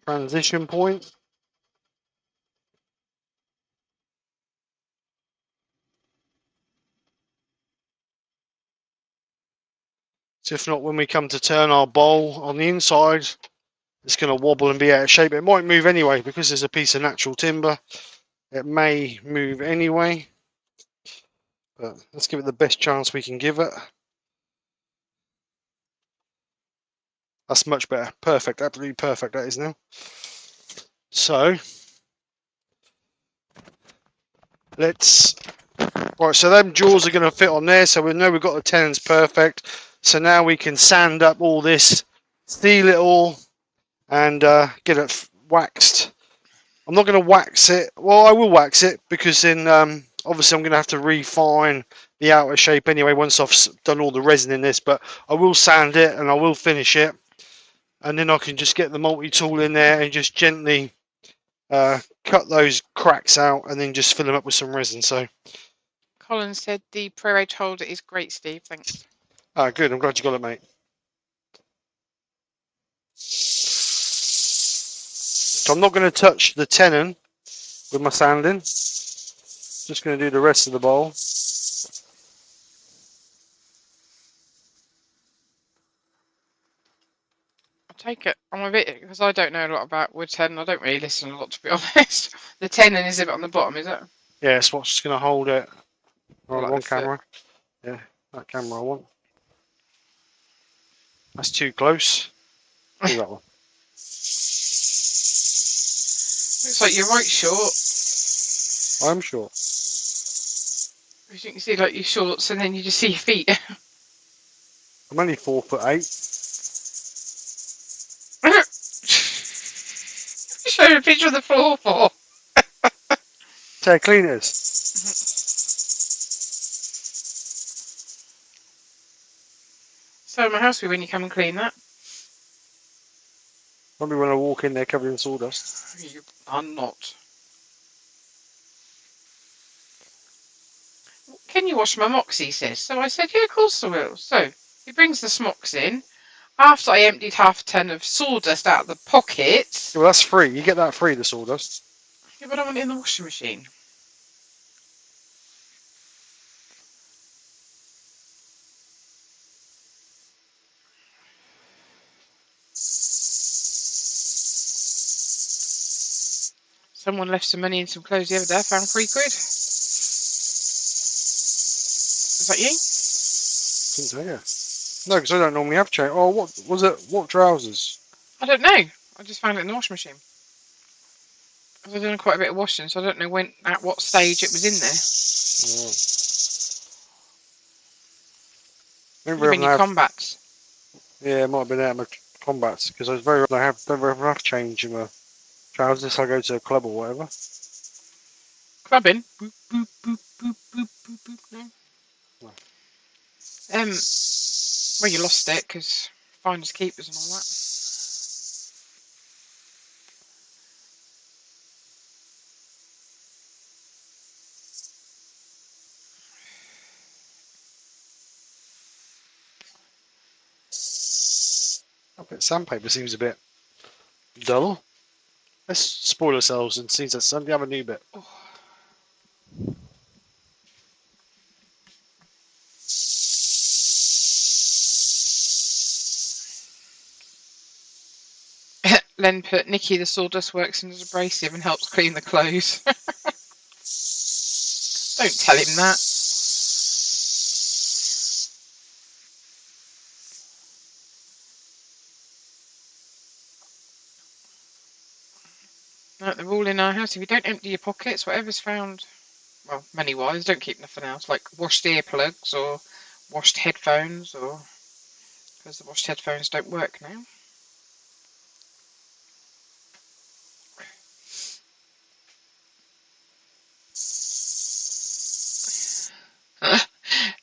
transition point. So if not, when we come to turn our bowl on the inside, it's going to wobble and be out of shape. It might move anyway because there's a piece of natural timber. It may move anyway, but let's give it the best chance we can give it. That's much better. Perfect. Absolutely perfect that is now. So let's. Right, so them jaws are going to fit on there, so we know we've got the tenons perfect. So now we can sand up all this, seal it all, and get it waxed. I'm not going to wax it. Well, I will wax it because then obviously I'm going to have to refine the outer shape anyway once I've done all the resin in this. But I will sand it and I will finish it, and then I can just get the multi-tool in there and just gently cut those cracks out and then just fill them up with some resin. So. Colin said the pre-age holder is great, Steve. Thanks. Ah, good. I'm glad you got it, mate. So I'm not going to touch the tenon with my sanding. Just going to do the rest of the bowl. I'll take it. I'm a bit because I don't know a lot about woodturning. I don't really listen a lot, to be honest. The tenon is a bit on the bottom, is it? Yeah, it's what's going to hold it. Oh, Like wrong camera. Yeah, that camera I want. That's too close. Do that one. Looks like you're right short. I'm short. As you can see, like your shorts, and then you just see your feet. I'm only 4'8". Show a picture of the floor for. Tear cleaners. So my house will be when you come and clean that. Probably when I walk in there covered in sawdust. You are not. Can you wash my mocks, he says. So I said, yeah, of course I will. So he brings the smocks in. After I emptied half a ton of sawdust out of the pockets. Yeah, well, that's free. You get that free, the sawdust. Yeah, but I want it in the washing machine. Someone left some money in some clothes the other day. I found £3. Is that you? Didn't tell you. No, because I don't normally have change. Oh, what was it? What trousers? I don't know. I just found it in the washing machine. Because I've done quite a bit of washing, so I don't know when at what stage it was in there. Yeah. Could have been your combats. Yeah, it might have been out of my combats because I was very. I don't very have change in my trousers. I go to a club or whatever. Clubbing. Boop, boop, boop, boop, boop, boop, boop. No. No. Well, you lost it because finders keepers and all that. But sandpaper seems a bit dull. Let's spoil ourselves and see that Sunday have a new bit. Len put Nikki the sawdust works in as abrasive and helps clean the clothes. Don't tell him that. No, the rule in our house: if you don't empty your pockets, whatever's found, well, money-wise, don't keep nothing else, like washed earplugs or washed headphones, or because the washed headphones don't work now.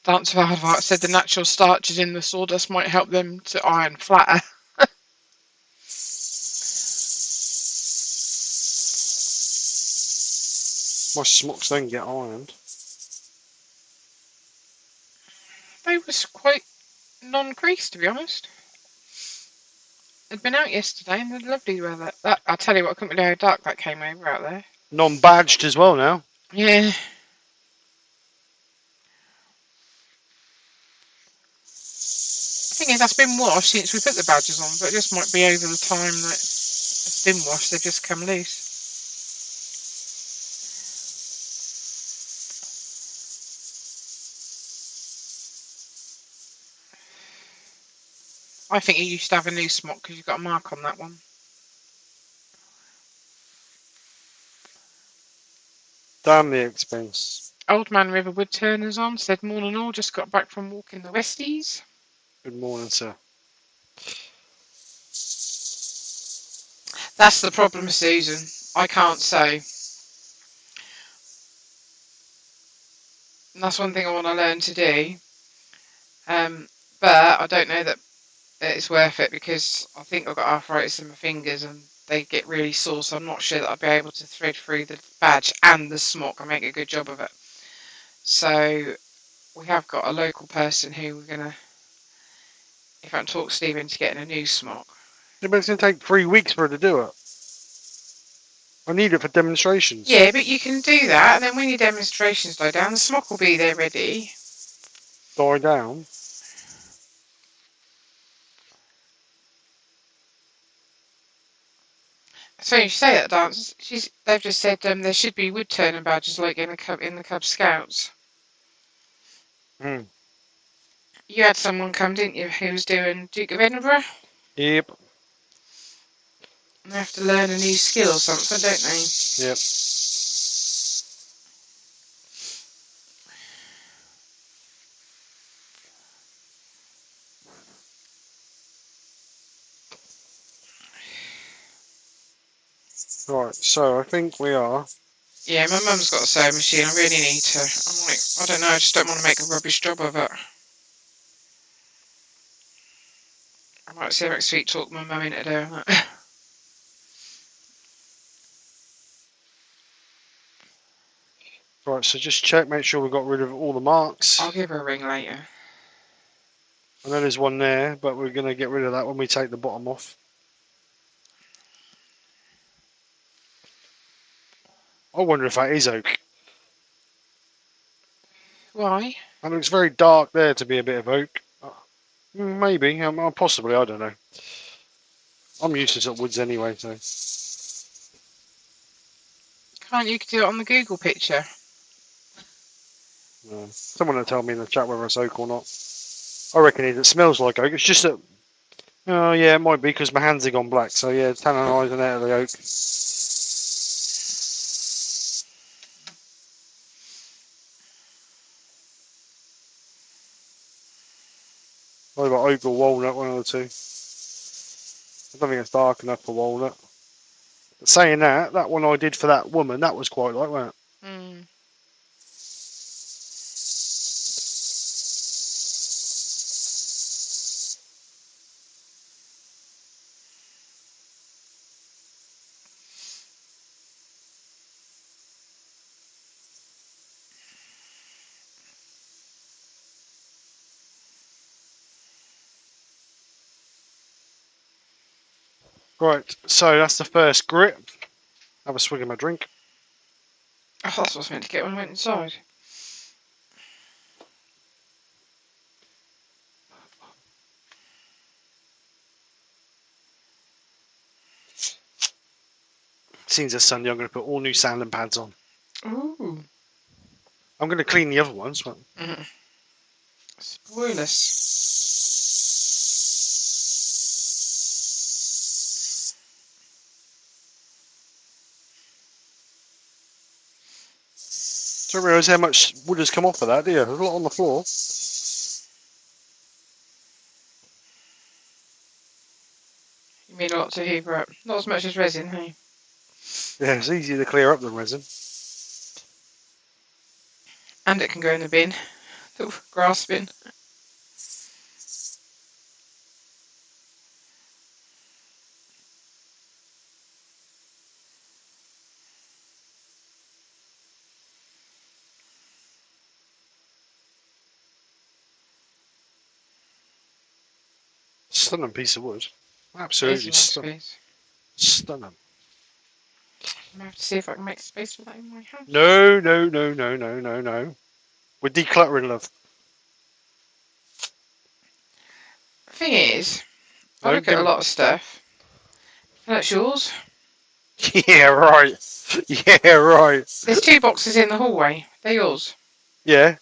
Dance of Hardvark said the natural starches in the sawdust might help them to iron flatter. My smocks don't get ironed. They was quite non-creased, to be honest. They'd been out yesterday and they're lovely weather. That, I'll tell you what, I couldn't believe how dark that came over out there. Non-badged as well now. Yeah. The thing is, that's been washed since we put the badges on, but it just might be over the time that it's been washed, they've just come loose. I think you used to have a new smock because you've got a mark on that one. Damn the expense. Old Man River Woodturners on said, morning all, just got back from walking the Westies. Good morning, sir. That's the problem, Susan. I can't sew. And that's one thing I want to learn to do. But I don't know that it's worth it because I think I've got arthritis in my fingers and they get really sore, so I'm not sure that I'll be able to thread through the badge and the smock and make a good job of it. So we have got a local person who we're going to, if I can talk Steve into getting a new smock. Yeah, but it's going to take 3 weeks for her to do it. I need it for demonstrations. Yeah, but you can do that, and then when your demonstrations die down, the smock will be there ready. Die down. So you say that, Dance. They've just said there should be wood turning badges like in the Cub Scouts. Hmm. You had someone come, didn't you, who was doing Duke of Edinburgh? Yep. And they have to learn a new skill or something, don't they? Yep. Right, so I think we are. Yeah, my mum's got a sewing machine. I really need to. I'm like, I don't know, I just don't want to make a rubbish job of it. I might see if I can sweet talk my mum into doing it. Right, so just check, make sure we've got rid of all the marks. I'll give her a ring later. I know there's one there, but we're going to get rid of that when we take the bottom off. I wonder if that is oak. Why? It looks very dark there to be a bit of oak. Maybe, possibly, I don't know. I'm used to sort of woods anyway, so. Can't you do it on the Google picture? Someone will tell me in the chat whether it's oak or not. I reckon it smells like oak. It's just that. Oh, yeah, it might be because my hands have gone black. So, yeah, tanninizing out of the oak. Either oak or walnut, one of the two. I don't think it's dark enough for walnut. But saying that, that one I did for that woman, that was quite light, wasn't it? Mm. Right, so that's the first grit. Have a swig of my drink. Oh, that's what I was meant to get when I went inside. Seems it's Sunday, I'm going to put all new sanding pads on. Ooh. I'm going to clean the other ones. But... Spoilers. Don't realise how much wood has come off of that, do you? There's a lot on the floor. You mean a lot to hoover up. Not as much as resin, hey? Yeah, it's easier to clear up than resin. And it can go in the bin. The grass bin. Stunning piece of wood. Absolutely stunning. Stunning. I'm going to have to see if I can make space for that in my house. No, no, no, no, no, no, no. We're decluttering, love. The thing is, I look at a lot of stuff. And that's yours. Yeah, right. Yeah, right. There's 2 boxes in the hallway. They're yours. Yeah.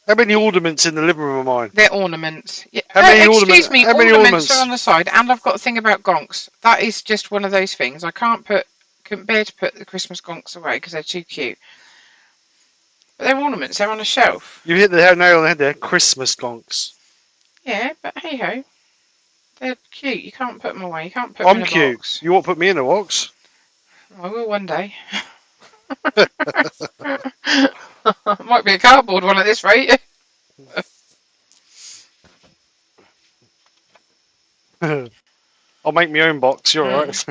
How many ornaments in the living room are mine? They're ornaments. Yeah. How many Excuse me, how many ornaments are on the side, and I've got a thing about gonks. That is just one of those things. I couldn't bear to put the Christmas gonks away because they're too cute. But they're ornaments. They're on a shelf. You hit the nail on the head there. Christmas gonks. Yeah, but hey ho, they're cute. You can't put them away. You can't put them in a cute. box. You won't put me in a box? I will one day. Might be a cardboard one at this rate. I'll make my own box. You're right.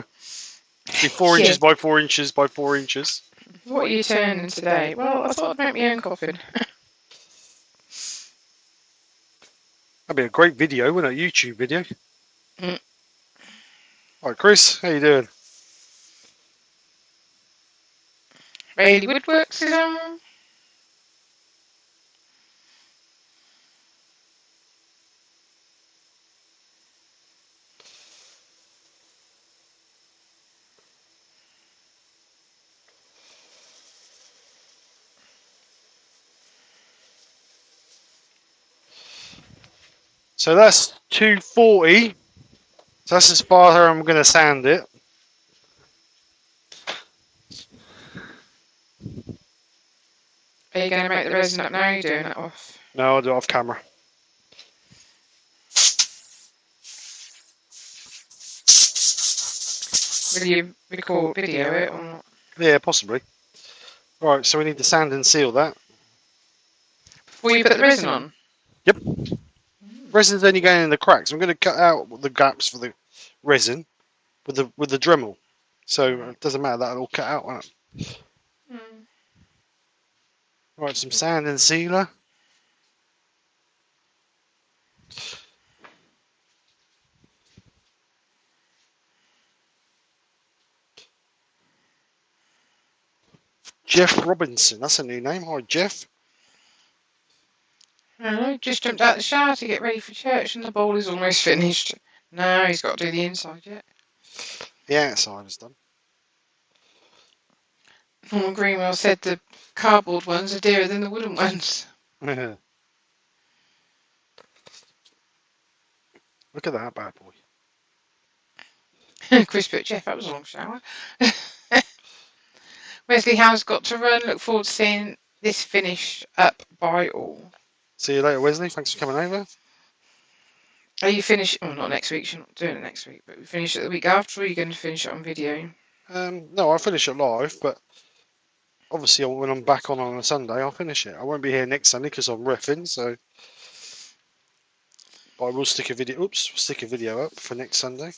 Be 4 inches by 4 inches by 4 inches. What are you turning today? Well, I thought I'd make my own coffin. That'd be a great video, wouldn't it? A YouTube video. Alright, Chris, how you doing? Bailey Woodworks is on. So that's 240. So that's as far as I'm going to sand it. Are you going to make the resin up now? Or are you doing it off? No, I'll do it off camera. Will you record video it or not? Yeah, possibly. Right, so we need to sand and seal that. Before you put the resin on? Yep. Resin's only going in the cracks. I'm going to cut out the gaps for the resin with the Dremel. So it doesn't matter, that'll all cut out, won't it? Right, some sand and sealer. Jeff Robinson, that's a new name. Hi, Jeff. I don't know, just jumped out the shower to get ready for church and the bowl is almost finished. No, he's got to do the inside yet. The outside is done. Norman Greenwell said the cardboard ones are dearer than the wooden ones. Look at that bad boy. Chris put, Jeff, that was a long shower. Wesley Howe's got to run. Look forward to seeing this finished up by all. See you later, Wesley. Thanks for coming over. Are you finished? Oh, not next week. You're not doing it next week, but we finish it the week after, or are you going to finish it on video? No, I'll finish it live, but obviously when I'm back on a Sunday, I'll finish it. I won't be here next Sunday because I'm reffing, so. But I will stick a video. Oops, stick a video up for next Sunday.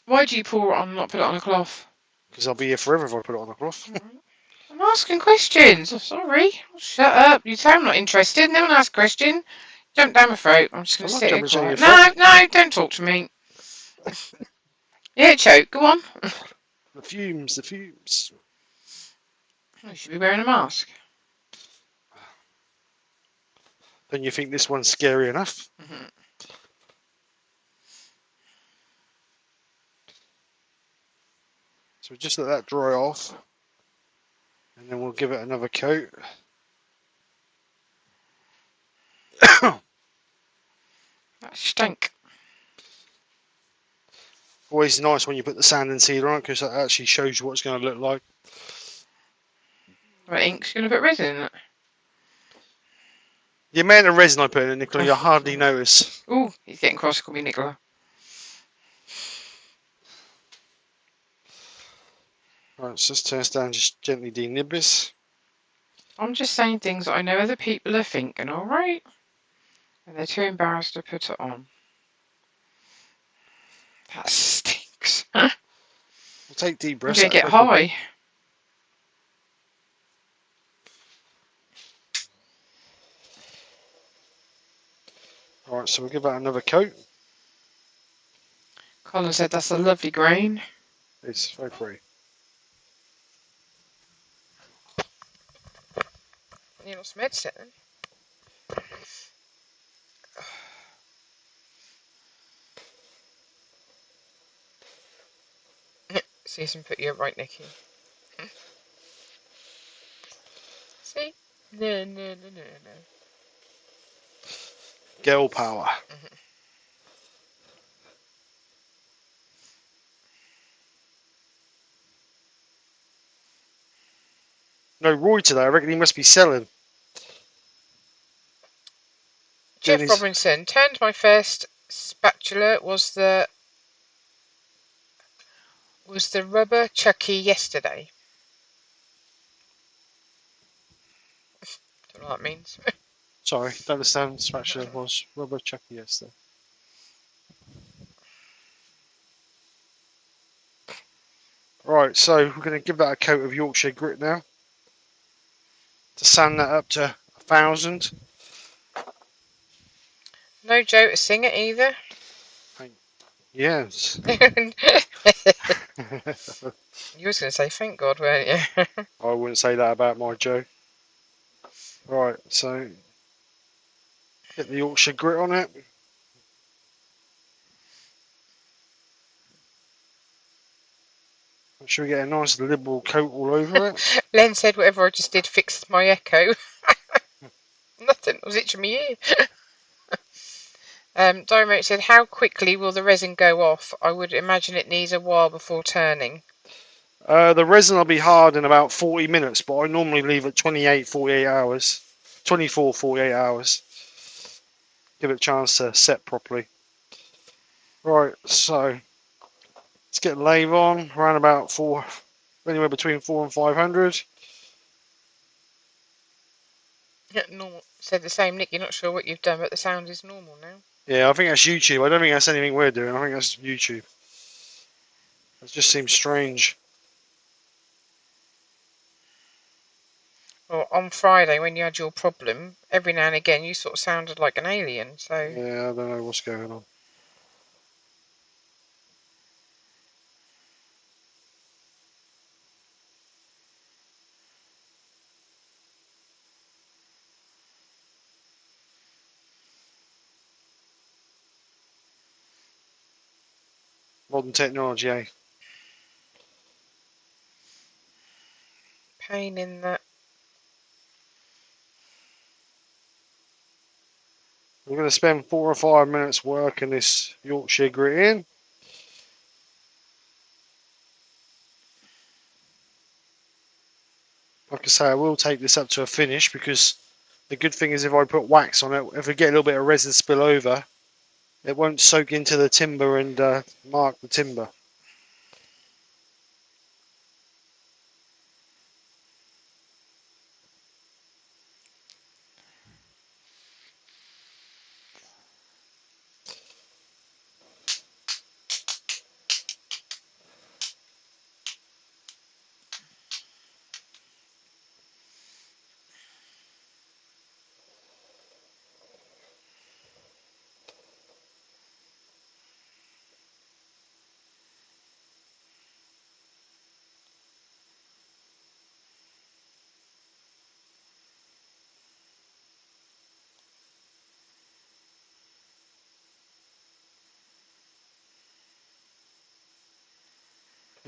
Why do you pour it on and not put it on a cloth? Because I'll be here forever if I put it on a cloth. I'm asking questions. Oh, sorry. Shut up. You say I'm not interested. No one asks a question. Jump down my throat. I'm just going to sit here quiet. No, don't talk to me. Yeah, choke. Go on. The fumes, the fumes. You should be wearing a mask. Don't you think this one's scary enough? Mm-hmm. So just let that dry off, and then we'll give it another coat. That stink. Always nice when you put the sand and sealer on, because that actually shows you what it's going to look like. Right, ink's going to put resin in it. The amount of resin I put in it, Nicola, you hardly notice. Ooh, he's getting cross. Call me Nicola. Right, so just turn us down, just gently denib this. I'm just saying things that I know other people are thinking, alright? And they're too embarrassed to put it on. That stinks. We'll take deep I'm breaths. going to get high. Alright, so we'll give that another coat. Colin said that's a lovely grain. It's very pretty. You not smudged it then? Susan put you up right, Nikki. See? No, no, no, no, no. Girl power. No Roy today. I reckon he must be selling. Jeff Robinson turned my first spatula was the rubber chucky yesterday. Don't know what that means. Sorry, don't understand. Spatula was rubber chucky yesterday. Right, so we're going to give that a coat of Yorkshire grit now. To sand that up to 1,000. No Joe to sing it either. Yes. You was going to say thank God, weren't you? I wouldn't say that about my Joe. Right, so get the Yorkshire grit on it. Make sure we get a nice liberal coat all over it. Len said whatever I just did fixed my echo. Nothing. I was itching my ear. Diamond said, how quickly will the resin go off? I would imagine it needs a while before turning. The resin will be hard in about 40 minutes, but I normally leave it 28, 48 hours. 24, 48 hours. Give it a chance to set properly. Right, so let's get Lathe on around about anywhere between 4 and 500. Normal. Said the same, Nick. You're not sure what you've done, but the sound is normal now. Yeah, I think that's YouTube. I don't think that's anything we're doing. I think that's YouTube. It just seems strange. Well, on Friday when you had your problem, every now and again you sort of sounded like an alien. So Yeah, I don't know what's going on. Modern technology, eh? pain in that. We're going to spend 4 or 5 minutes working this Yorkshire grit in. Like I say, I will take this up to a finish because the good thing is if I put wax on it, if we get a little bit of resin spill over, it won't soak into the timber and mark the timber.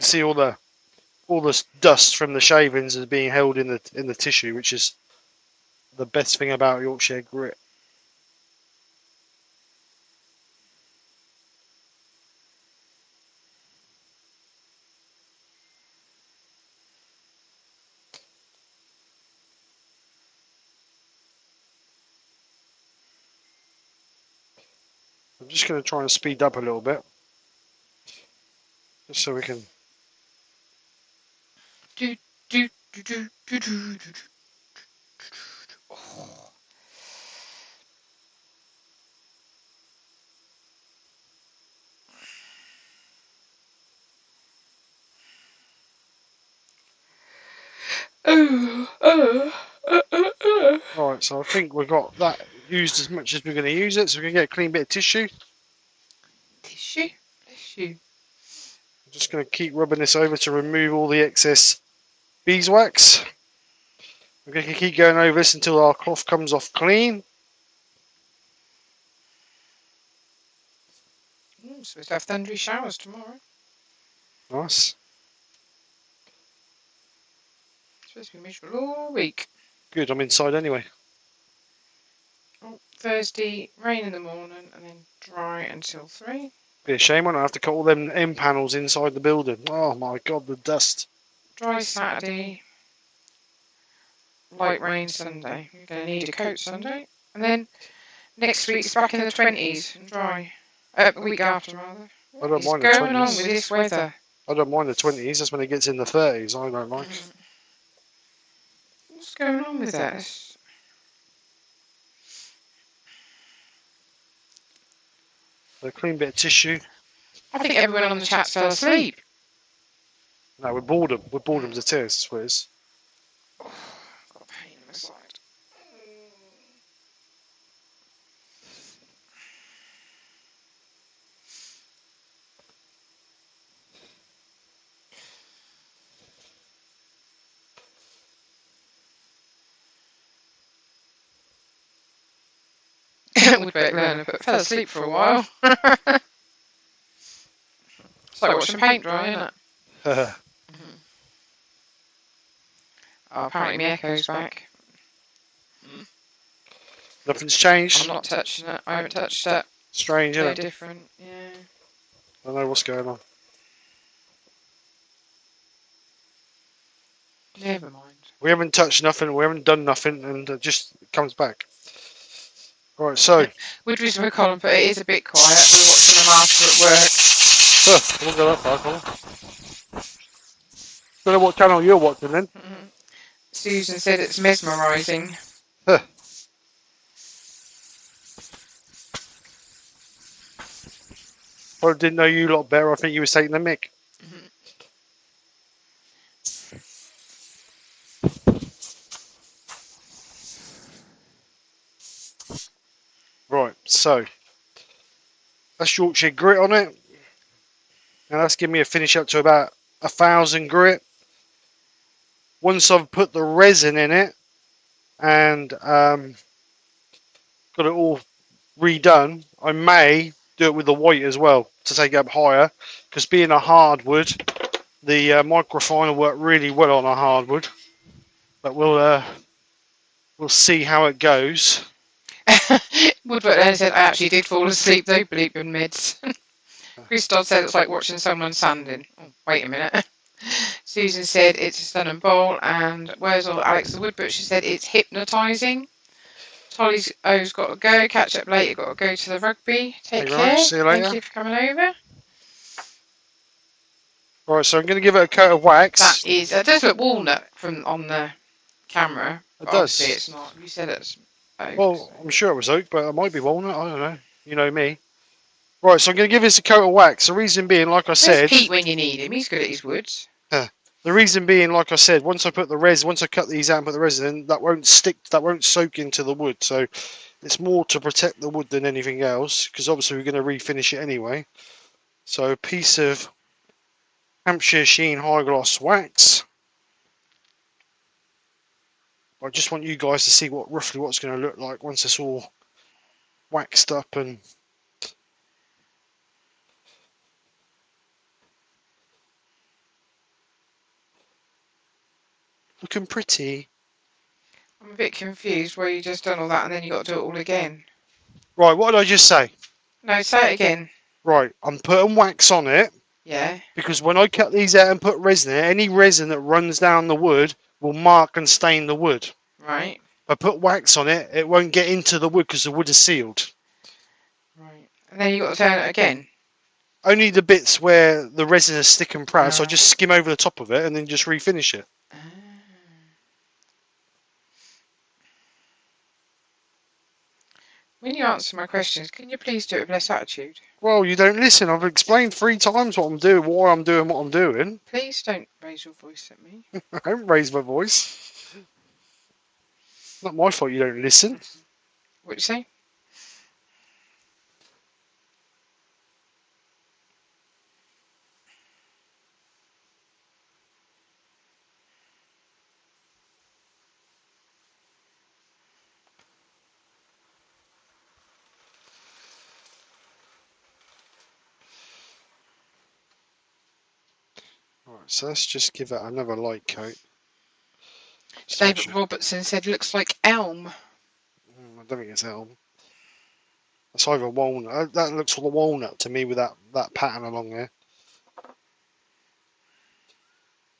can see all the dust from the shavings is being held in the tissue, which is the best thing about Yorkshire grit. I'm just going to try and speed up a little bit, just so we can. Do, do, do, do, do, do, do. Alright, so I think we've got that used as much as we're going to use it, so we're going to get a clean bit of tissue. Tissue? Bless you. I'm just going to keep rubbing this over to remove all the excess beeswax. We're going to keep going over this until our cloth comes off clean. Supposed to have thundery showers tomorrow. Nice. Supposed to be miserable all week. Good, I'm inside anyway. Oh, Thursday, rain in the morning and then dry until 3. Be a shame I don't have to cut all them end panels inside the building. Oh my god, the dust. Dry Saturday, light rain Sunday. You're going to need a coat Sunday. And then next week's back in the 20s and dry. The week after, rather. I don't What's mind the going on 20s. with this weather? I don't mind the 20s, that's when it gets in the 30s, I don't like. What's going on with that? A clean bit of tissue. I think everyone on the chat fell asleep. No, we're boredom. We're boredom to tears, that's what it is. Oh, I've got a pain in my side. Woodwork learner, but fell asleep for a while. It's like watching paint dry, isn't it? Oh, apparently my echo's back. Nothing's changed. I'm not touching it. I haven't touched it. Strange, They're isn't it? different, yeah. I don't know what's going on. Never mind. We haven't touched nothing, we haven't done nothing, and it just comes back. Right, so. Woodridge and Colin, but it is a bit quiet. We're watching them after at work. I won't go that far, Colin. Don't know what channel you're watching then. Susan said it's mesmerising. I didn't know you lot better, I think you was taking the mick. Right, so that's Yorkshire grit on it. Now that's giving me a finish up to about 1,000 grit. Once I've put the resin in it and got it all redone, I may do it with the white as well to take it up higher, because being a hardwood, the microfine will work really well on a hardwood. But we'll see how it goes. Woodward then said, I actually did fall asleep though, bleep in mids. Christoph said it's like watching someone sanding. Oh, wait a minute. Susan said it's a stunning bowl, and Wurzel, Alex the Woodbutcher said it's hypnotising. Tolly's O's got to go, catch up later, got to go to the rugby. Take care. See you later. Thank you for coming over. Right, so I'm going to give it a coat of wax. That is, it does look walnut from on the camera. It does. Obviously it's not. You said it's oak. Well, I'm sure it was oak, but it might be walnut. I don't know. You know me. Right, so I'm going to give this a coat of wax. The reason being, like I said... Where's Pete when you need him? He's good at his woods. The reason being, like I said, once I cut these out and put the resin in, that won't stick, that won't soak into the wood. So it's more to protect the wood than anything else, because obviously we're going to refinish it anyway. So a piece of Hampshire Sheen high gloss wax. I just want you guys to see roughly what it's going to look like once it's all waxed up and... looking pretty. I'm a bit confused where you just done all that and then you got to do it all again. Right, what did I just say? No, say it again. Right, I'm putting wax on it. Yeah. Because when I cut these out and put resin in it, any resin that runs down the wood will mark and stain the wood. Right. If I put wax on it, it won't get into the wood because the wood is sealed. Right. And then you got to turn it again. Only the bits where the resin is thick and proud, so I just skim over the top of it and then just refinish it. When you answer my questions, can you please do it with less attitude? Well, you don't listen. I've explained 3 times what I'm doing, why I'm doing what I'm doing. Please don't raise your voice at me. I don't raise my voice. Not my fault you don't listen. What do you say? Alright, so let's just give it another light coat. David Robertson said, looks like elm. I don't think it's elm. It's either walnut. That looks like a walnut to me with that pattern along there.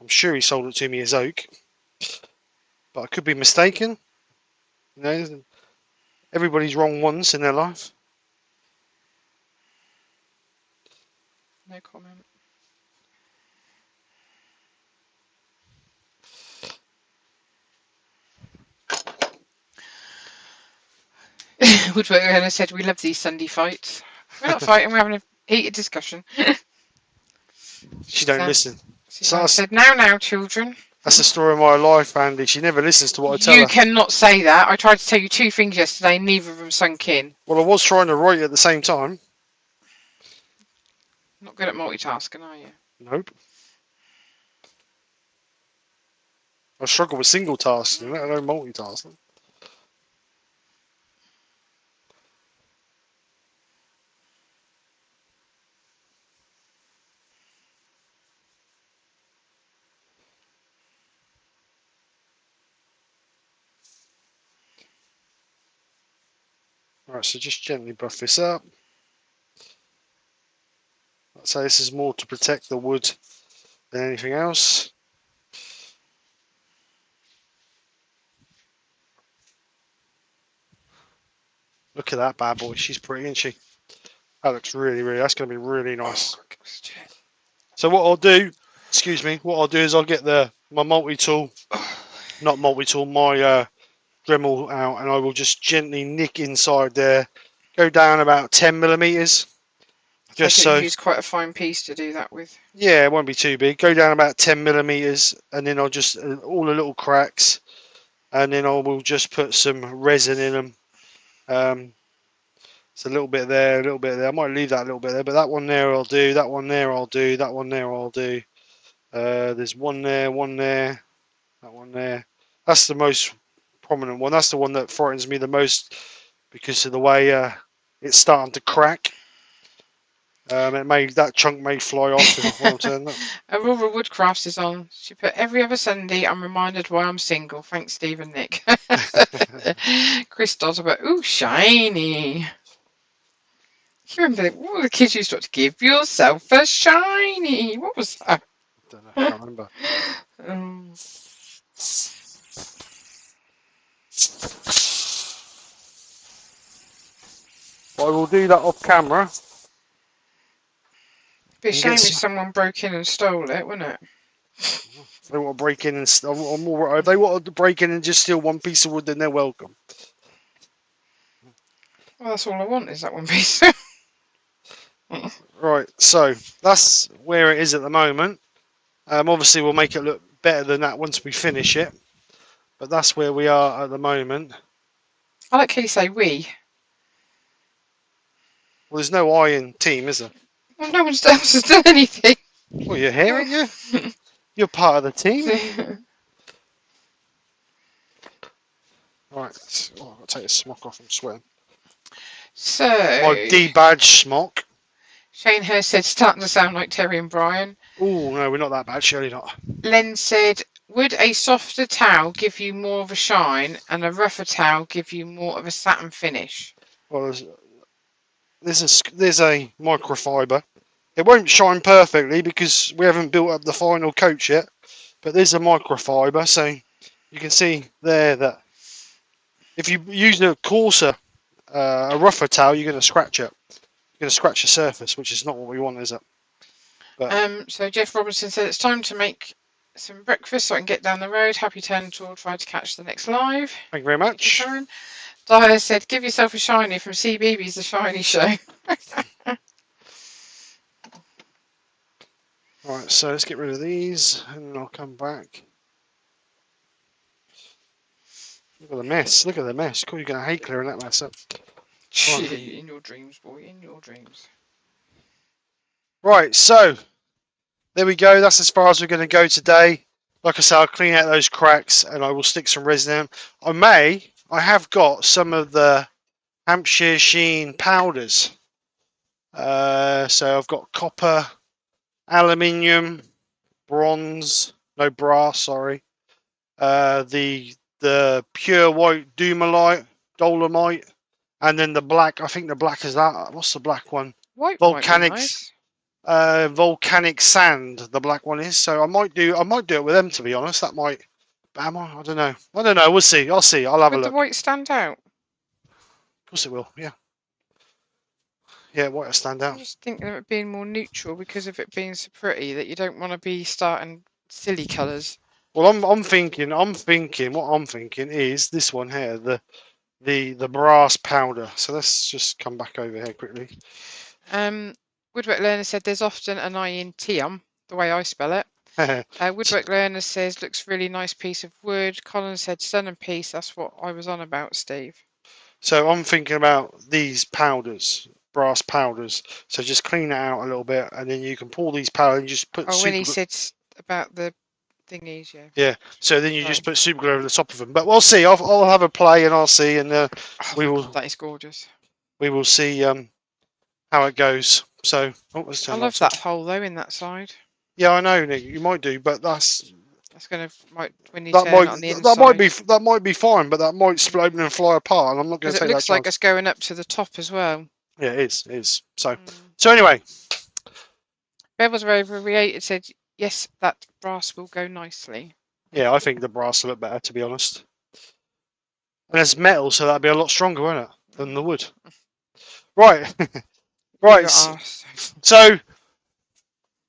I'm sure he sold it to me as oak, but I could be mistaken. You know, everybody's wrong once in their life. No comment. Woodworker said, we love these Sunday fights. We're not fighting, we're having a heated discussion. She don't listen. So I said, now, children. That's the story of my life, Andy. She never listens to what I tell her. You cannot say that. I tried to tell you 2 things yesterday, neither of them sunk in. Well, I was trying to write at the same time. Not good at multitasking, are you? Nope. I struggle with single tasking, let alone multitasking. Alright, so just gently buff this up. I'd say this is more to protect the wood than anything else. Look at that bad boy, she's pretty, isn't she? That looks really, that's going to be really nice. So what I'll do, what I'll do is I'll get my multi-tool, not multi-tool, my Dremel out, and I will just gently nick inside there, go down about 10 millimeters. Just so use quite a fine piece to do that with. Yeah, it won't be too big. Go down about 10 millimeters, and then I'll just all the little cracks, and then I will just put some resin in them. It's a little bit there, a little bit there. I might leave that a little bit there, but that one there I'll do. That one there I'll do. That one there I'll do. There's one there, that one there. That's the most prominent one. That's the one that frightens me the most because of the way it's starting to crack. That chunk may fly off. Aurora Woodcrafts is on. She put, every other Sunday I'm reminded why I'm single. Thanks, Steve and Nick. Chris does about, ooh, shiny. You remember what the kids used to give yourself a shiny? What was that? I don't know, I can't remember. I will do that off camera. Be a shame if someone broke in and stole it, wouldn't it? If they want to break in and if they want to break in and just steal one piece of wood, then they're welcome. Well, that's all I want is that one piece. Right, so that's where it is at the moment. Obviously, we'll make it look better than that once we finish it, but that's where we are at the moment. I like how you say we. Well, there's no I in team, is there? Well, no one else has done anything. Well, you're here, aren't you? You're part of the team. Right, I'll take the smock off, I'm sweating. So, my D-badge smock. Shane Hurst said, starting to sound like Terry and Brian. Oh, no, we're not that bad, surely not. Len said, Would a softer towel give you more of a shine and a rougher towel give you more of a satin finish? Well, there's a microfiber. It won't shine perfectly because we haven't built up the final coat yet, but there's a microfiber, so you can see there that if you use a coarser, a rougher towel, you're going to scratch it. You're going to scratch the surface, which is not what we want, is it? But So Jeff Robinson said it's time to make some breakfast so I can get down the road. Happy turn to try to catch the next live. thank you very much. Dyer said, give yourself a shiny from CBeebies The Shiny Show. Right, so let's get rid of these, and I'll come back. Look at the mess. Look at the mess. Cool, you're going to hate clearing that mess up. Right. In your dreams, boy, in your dreams. Right, so there we go. That's as far as we're going to go today. Like I said, I'll clean out those cracks and I will stick some resin in. I have got some of the Hampshire Sheen powders. So I've got copper, aluminium, bronze, no brass, sorry. The pure white dolomite, and then the black. I think the black is that. What's the black one? White Volcanic. Nice. Volcanic sand, the black one is. So I might do it with them, to be honest. That might. I don't know. We'll see. I'll see. I'll have a Would look. the white stand out? Of course it will. Yeah. Yeah, white will stand out. I'm just thinking of it being more neutral because of it being so pretty that you don't want to be starting silly colours. Well, I'm thinking. What I'm thinking is this one here, the brass powder. So let's just come back over here quickly. Woodwork Learner said there's often an I in Tium, the way I spell it. Woodwork Learner says looks really nice piece of wood. Colin said stunning piece. That's what I was on about, Steve. So I'm thinking about these powders, brass powders. So just clean it out a little bit, and then you can pull these powders and just put. Oh, when he said about the thingies, yeah. Yeah. So then you just put super glue over the top of them. But we'll see. I'll have a play and I'll see, and we will. That is gorgeous. We will see how it goes. So I love that hole though in that side. Yeah, I know, Nick. You might do, but that's gonna when you turn it on the inside. That might be fine, but that might split open and fly apart, and I'm not going to take that chance. It looks like it's going up to the top as well. Yeah, it is. So anyway, Bevel's Overrated said yes, that brass will go nicely. Yeah, I think the brass will look better, to be honest. And it's metal, so that'd be a lot stronger, won't it, than the wood? Right, right. So,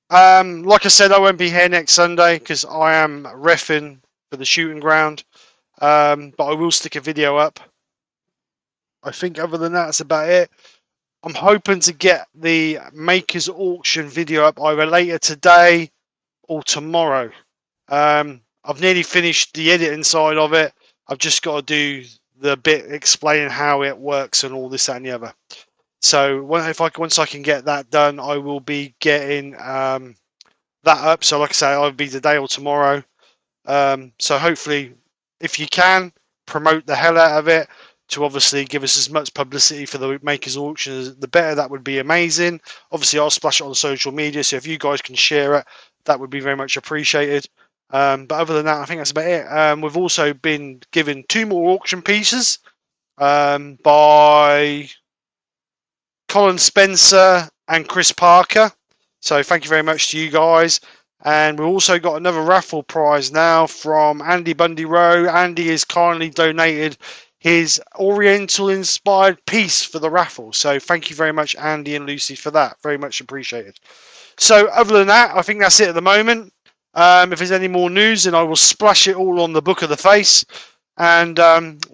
like I said, I won't be here next Sunday because I am reffing for the shooting ground. But I will stick a video up. I think other than that, that's about it. I'm hoping to get the Makers Auction video up either later today or tomorrow. I've nearly finished the editing side of it. I've just got to do the bit explaining how it works and all this, that, and the other. So once I can get that done, I will be getting that up. So like I say, I'll be today or tomorrow. So hopefully, if you can, promote the hell out of it to obviously give us as much publicity for the Makers Auction, the better. That would be amazing. Obviously, I'll splash it on social media, so if you guys can share it, that would be very much appreciated. But other than that, I think that's about it. We've also been given 2 more auction pieces by Colin Spencer and Chris Parker. So thank you very much to you guys. And we've also got another raffle prize now from Andy Bundy Rowe. Andy has kindly donated his Oriental inspired piece for the raffle. So thank you very much, Andy and Lucy, for that. Very much appreciated. So other than that, I think that's it at the moment. If there's any more news, then I will splash it all on the Book of the Face. And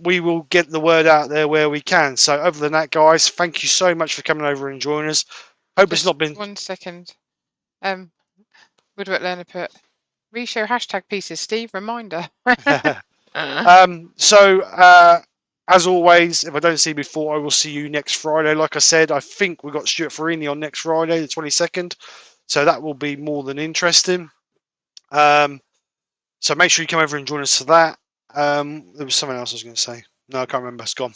we will get the word out there where we can. So other than that, guys, thank you so much for coming over and joining us. Hope it's not been... 1 second. Woodwork Learner put, reshow hashtag pieces, Steve, reminder. As always, if I don't see you before, I will see you next Friday. Like I said, I think we've got Stuart Farini on next Friday, the 22nd. So that will be more than interesting. So make sure you come over and join us for that. There was something else I was going to say. No, I can't remember. It's gone.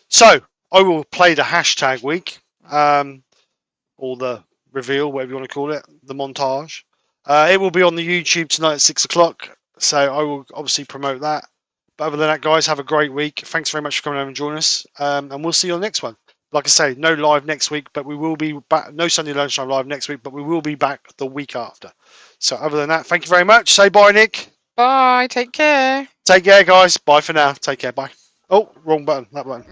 So I will play the hashtag week, or the reveal, whatever you want to call it, the montage. It will be on the YouTube tonight at 6 o'clock. So I will obviously promote that. But other than that, guys, have a great week. Thanks very much for coming over and joining us. And we'll see you on the next one. Like I say, no live next week, but we will be back. No Sunday Lunchtime live next week, but we will be back the week after. So other than that, thank you very much. Say bye, Nick. Bye. Take care. Take care, guys. Bye for now. Take care. Bye. Oh, wrong button. That button.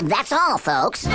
That's all, folks.